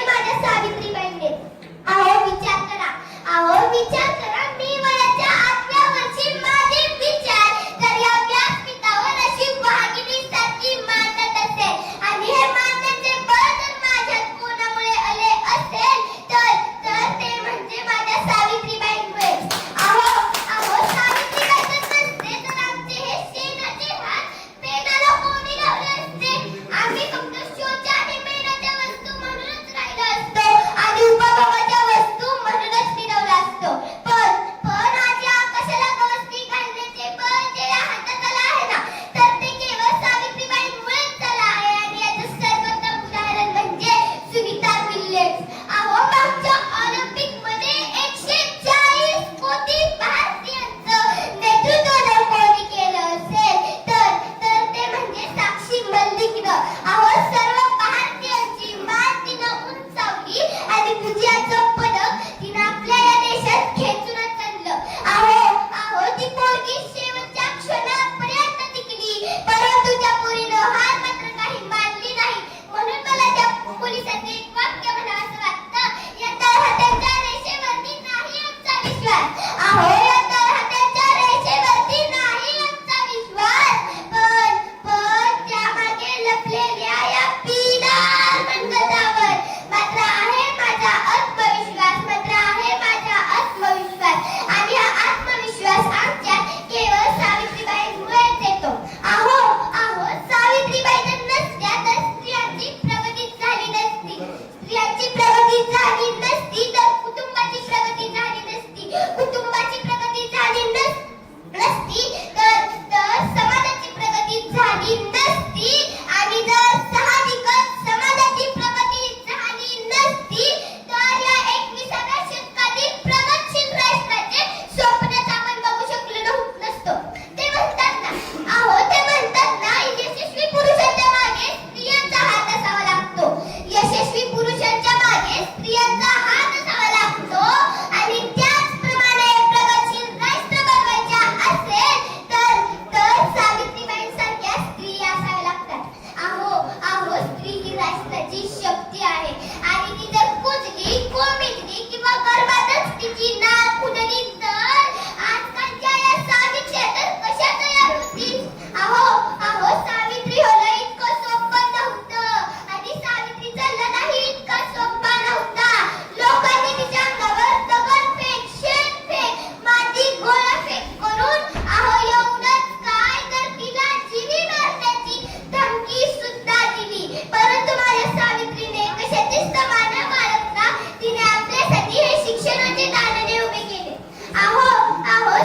माझ्या सावित्रीबाईंनी. विचार करा मी वयाच्या 8व्या वर्षी माझे विचार तर या व्यासपीठावर अशी वाघिणी सारखी मांडत असेल आणि हे मांडण्याचे बळ जर माझ्यात कोणामुळे आले असेल तर ते म्हणजे माझ्या सावित्रीबाईंमुळे. सावित्रीबाई नसते तर आमचे हे शेणाचे हात पेनाला कोणी लावले असते. आम्ही फक्त शोच्या आणि मेणाच्या वस्तू म्हणूनच राहिलो असतो आणि उपभोगाच्या वस्तू म्हणूनच मिळवला असतो. पण आज या आकाशाला गवसणी घालण्याचे बळ जे या हातात आलं आहे ना तर ते केवळ सावित्रीबाईंमुळेच झालं आहे आणि याचं सर्वोत्तम उदाहरण म्हणजे सुनीता विल्यम्स. मागच्या ऑलिम्पिकमध्ये 140 कोटी भारतीयांचं नेतृत्व कोणी केलं असेल तर ते म्हणजे साक्षी मल्लिकनं. सर्व भारतीयांची मान तिनं उंचावली आणि विजयाचं पदक तिनं आपल्या या देशात खेचूनच आणलं. ती पोरगी शेवटच्या क्षणापर्यंत टिकली, परंतु त्या पोरीनं हार मात्र काही मानली नाही. म्हणून मला त्या पोलिसांचे एक वाक्य म्हणावंसं वाटतं, या तळहाताच्या रेषेवरती नाही आमचा विश्वास. या तळहाताच्या रेषेवरती नाही आमचा विश्वास, पण त्यामागे लपलेल्या या पिलार मनगटावर मात्र आहे माझा आत्मविश्वास, आणि हा आत्मविश्वास आमच्यात केवळ सावित्रीबाईंमुळेच येतो. सावित्रीबाई जर नसत्या तर स्त्रियांची प्रगती झाली नसती, तर कुटुंबाची प्रगती झाली नसती, तर समाजाची प्रगती झाली नसती, आणि जर साहजिकच समाजाची प्रगती झाली नसती तर या 21व्या शतकातील प्रगतशील राष्ट्राचे स्वप्नच आपण बघू शकलो नसतो. ते म्हणतात ना यशस्वी पुरुषाच्या मागे स्त्रियांचा हात असावा लागतो, आणि त्याचप्रमाणे प्रगतशील राष्ट्र बनवायच्या असेल तर सावित्रीबाईंसारख्या स्त्री असाव्या लागतात. स्त्री ही राष्ट्राची शक्ती आहे आणि ती जर कुजली, कोमेजली किंवा गर्भातच तिची नाळ फुटली तर आजकालच्या या सावित्र्या तर कशा तयार होतील? सावित्री होणं इतकं सोपं नव्हतं आणि सावित्रीचा लढाही इतका सोपा नव्हता. लोकांनी तिच्या अंगावर दगडफेक, शेणफेक, माती गोळाफेक करून एवढंच काय तर तिला जीवी मारण्याची धमकी सुद्धा दिली. परंतु माझ्या सावित्रीने कशाचीच तमा न बाळगता तिने आपल्यासाठी हे शिक्षणाचे दालने उभे केले.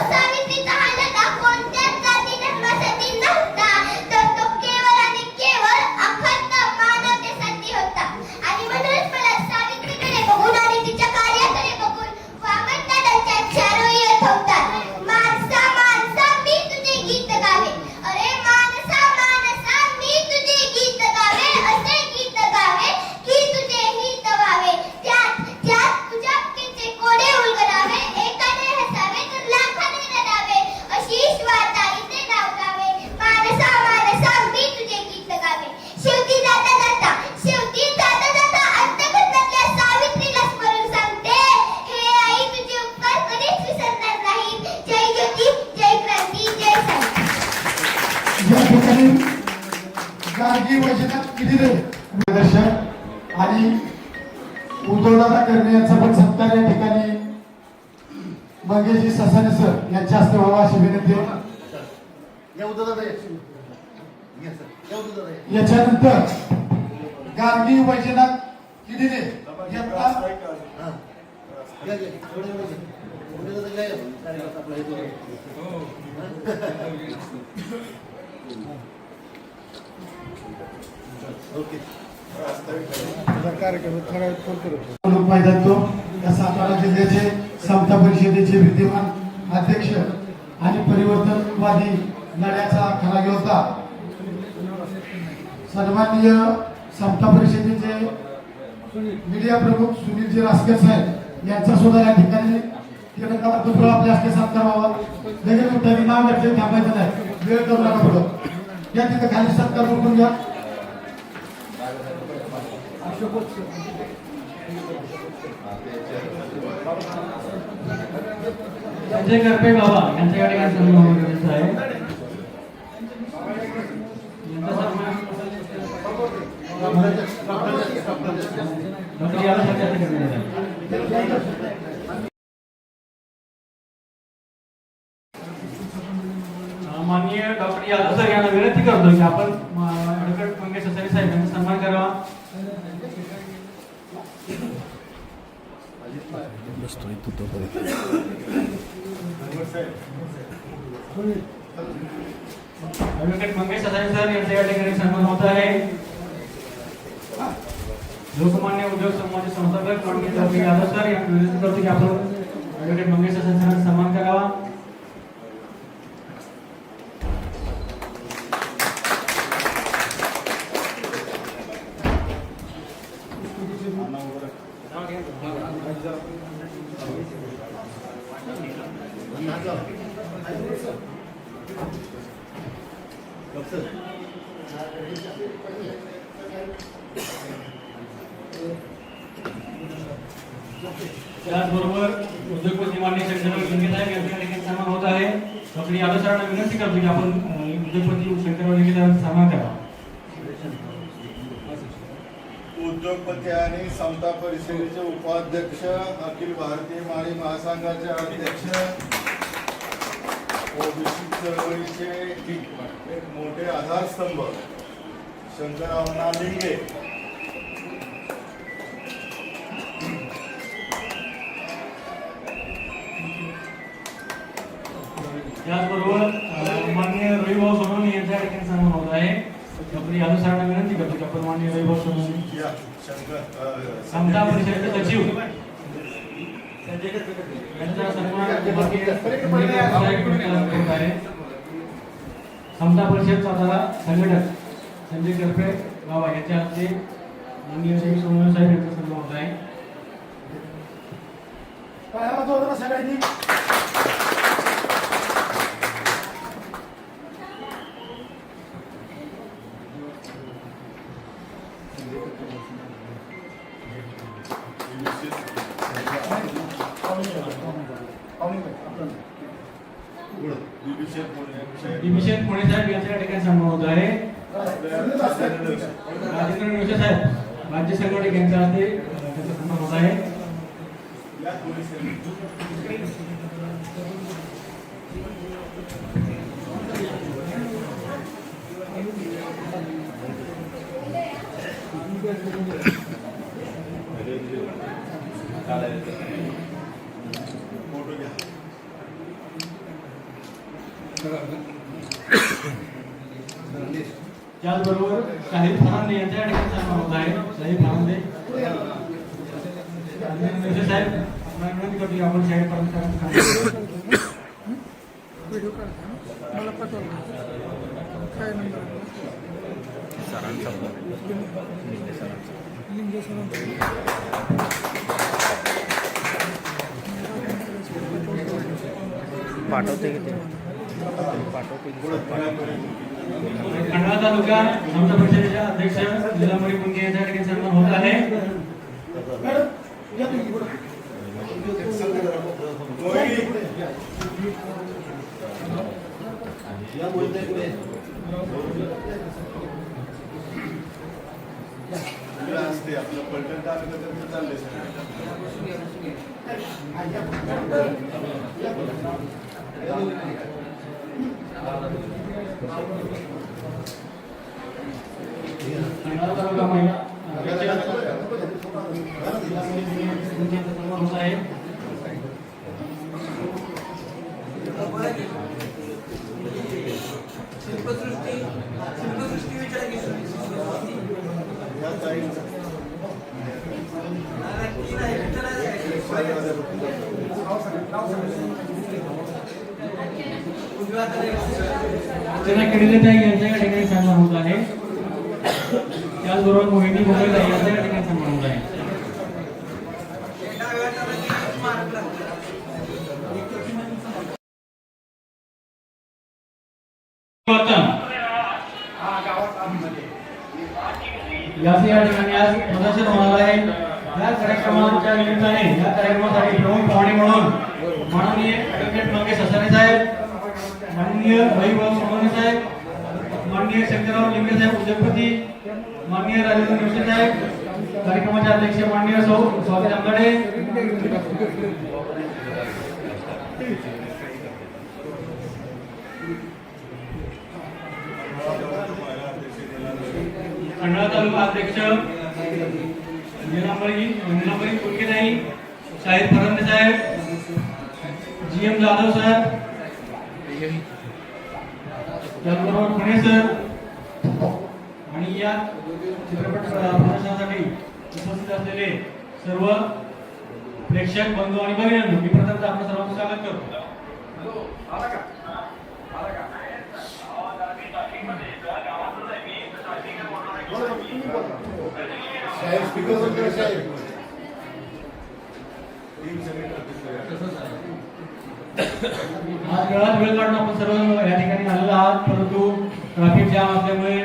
सावित्रीचा हा लढा कोणत्याच जाती धर्मासाठी नव्हता, तर तो केवळ आणि केवळ अखंड मानवतेसाठी होता. आणि म्हणूनच मला सावित्रीकडे बघून आणि तिच्या कार्याकडे बघून वामनदादांच्या चारोळी आठवतात. माणसा माणसा मी तुझे गीत गावे, अरे माणसा माणसा मी तुझे गीत गावे, असे गीत गावे की तुझे हित व्हावे, त्यात तुझ्या अक्केचे कोडे उलगडावे, एकाने हसावे तर लाखाने रडावे, अशी श्वाताईचे नाव गावे. माणसा माणसा मी तुझे गीत गावे. शेवटी जाता जाता अंतःकरणातल्या सावित्रीला स्मरून सांगते, हे आई तुझे उपकार कधीच विसरणार नाही. जय ज्योती, जय क्रांती, जय सावित्री. या ठिकाणी गार्गी वैजनाथ किडिले प्रदर्शन आणि उद्धवदादा करणे यांचा पण सत्कार या ठिकाणी मंगेशजी ससाने सर यांच्या हस्ते व्हावा अशी विनंती आहे. याच्यानंतर गार्गी वैजनाथ किडिले यांना ओके मैदान तो या सातारा जिल्ह्याचे समता परिषदेचे विद्यमान अध्यक्ष आणि परिवर्तनवादी लढ्याचा खरा योद्धा सन्माननीय समता परिषदेचे मीडिया प्रमुख सुनीलजी रासकर साहेब यांचा सुद्धा या ठिकाणी पुत्र आपल्या हस्ते सत्कार व्हावा. लगेच त्यांनी नाव घेतले थांबायचं नाही, वेळ करू नका पुढं या तिथं खाली सत्कार करून घ्या. संजय करपे बाबा यांच्या ठिकाणी सन्मान गरजेचं आहे. यांचा सन्मान डॉक्टर यादव साहेब यांच्या ठिकाणी आहे. माननीय डॉक्टर यादव सर यांना विनंती करतो की आपण ॲडव्होकेट मंगेश ससाई साहेब यांचा सन्मान करावा. ॲडव्होकेट मंगेश ससाई सर यांच्या या ठिकाणी सन्मान होत आहे. लोकमान्य उद्योग समूहाचे संस्थापक माननीय डॉक्टर यादव सर यांना विनंती करतो की आपण ॲडव्होकेट मंगेश ससाई सरांचा सन्मान करावा. त्याचबरोबर उद्योगपती माननीय शंकरराव लिंगे साहेब यांच्या ठिकाणी सन्मान होत आहे. डॉक्टर यादव सरांना विनंती करतो की आपण उद्योगपती शंकरराव लिंगे साहेबांचा सन्मान करावा. उद्योगपती आणि समता परिषदेचे उपाध्यक्ष, अखिल भारतीय माळी महासंघाचे अध्यक्ष, ओबीसी चळवळीचे एक मोठे आधारस्तंभ शंकरराव लिंगे त्याचबरोबर माननीय रविभाऊ सोनवणे यांच्या ठिकाणी सन्मान होत आहे. डॉक्टर यादव सरांना विनंती करतो की आपण माननीय रविभाऊ सोनवणे समता परिषदेचे सचिव यांचा सन्मान होत आहे. समता परिषद सातारा संघटक संजय करपे बाबा यांच्या हस्ते माननीय रवी सोनवणे साहेब यांचा सन्मान होत आहे. सगळ्यांनी विभीषण पुणे साहेब यांच्या ठिकाणी सन्मान होत आहे. राजेंद्र निवसे साहेब राज्य संघटक यांच्या हस्ते त्यांचा सन्मान होत आहे. त्याचबरोबर शाहीर फरांदे यांच्या ठिकाणी सन्मान होत आहे. शाहीर फरांदे साहेब आपण विनंती करतो की आपण शाहीर फरांदे खंडाळा तालुका समता परिषदेच्या अध्यक्ष लीलामणी पुंगे यांच्या ठिकाणी सन्मान होत आहे. आपलं पलटण तालुक्यात चाललंय खंडाळा तालुका महिला होत आहे. शिल्पसृष्टी विचार अर्चना केडिलेताई यांच्या या ठिकाणी सन्मान होत आहे. त्याचबरोबर मोहिनी भोगलेताई यांच्या या ठिकाणी सन्मान होत आहे. या ठिकाणी आज प्रदर्शन होणार आहे. या कार्यक्रमाच्या निमित्ताने या कार्यक्रमासाठी प्रमुख पाहुणे म्हणून माननीय ॲडव्होकेट मंगेश हसारे साहेब, माननीय रविभाऊ सोनवणे साहेब, माननीय शंकरराव लिंगे साहेब उद्योगपती, माननीय राजेंद्र जोशी साहेब, कार्यक्रमाचे अध्यक्ष माननीय स्वागत आंबाडे, खंडाळा तालुका अध्यक्ष नीलांबरी कुलकेताई, शाहीर फरंदे साहेब, GM जाधव साहेब, त्याचबरोबर पुणे सर आणि या चित्रपट प्रदर्शनासाठी उपस्थित असलेले सर्व प्रेक्षक बंधू आणि भगिनींनो, मी प्रथमतः आपलं सर्वांचं स्वागत करतो. आज वेळात वेळ काढून आपण सर्व या ठिकाणी आलेलो आहात, परंतु ट्रॅफिक जाम असल्यामुळे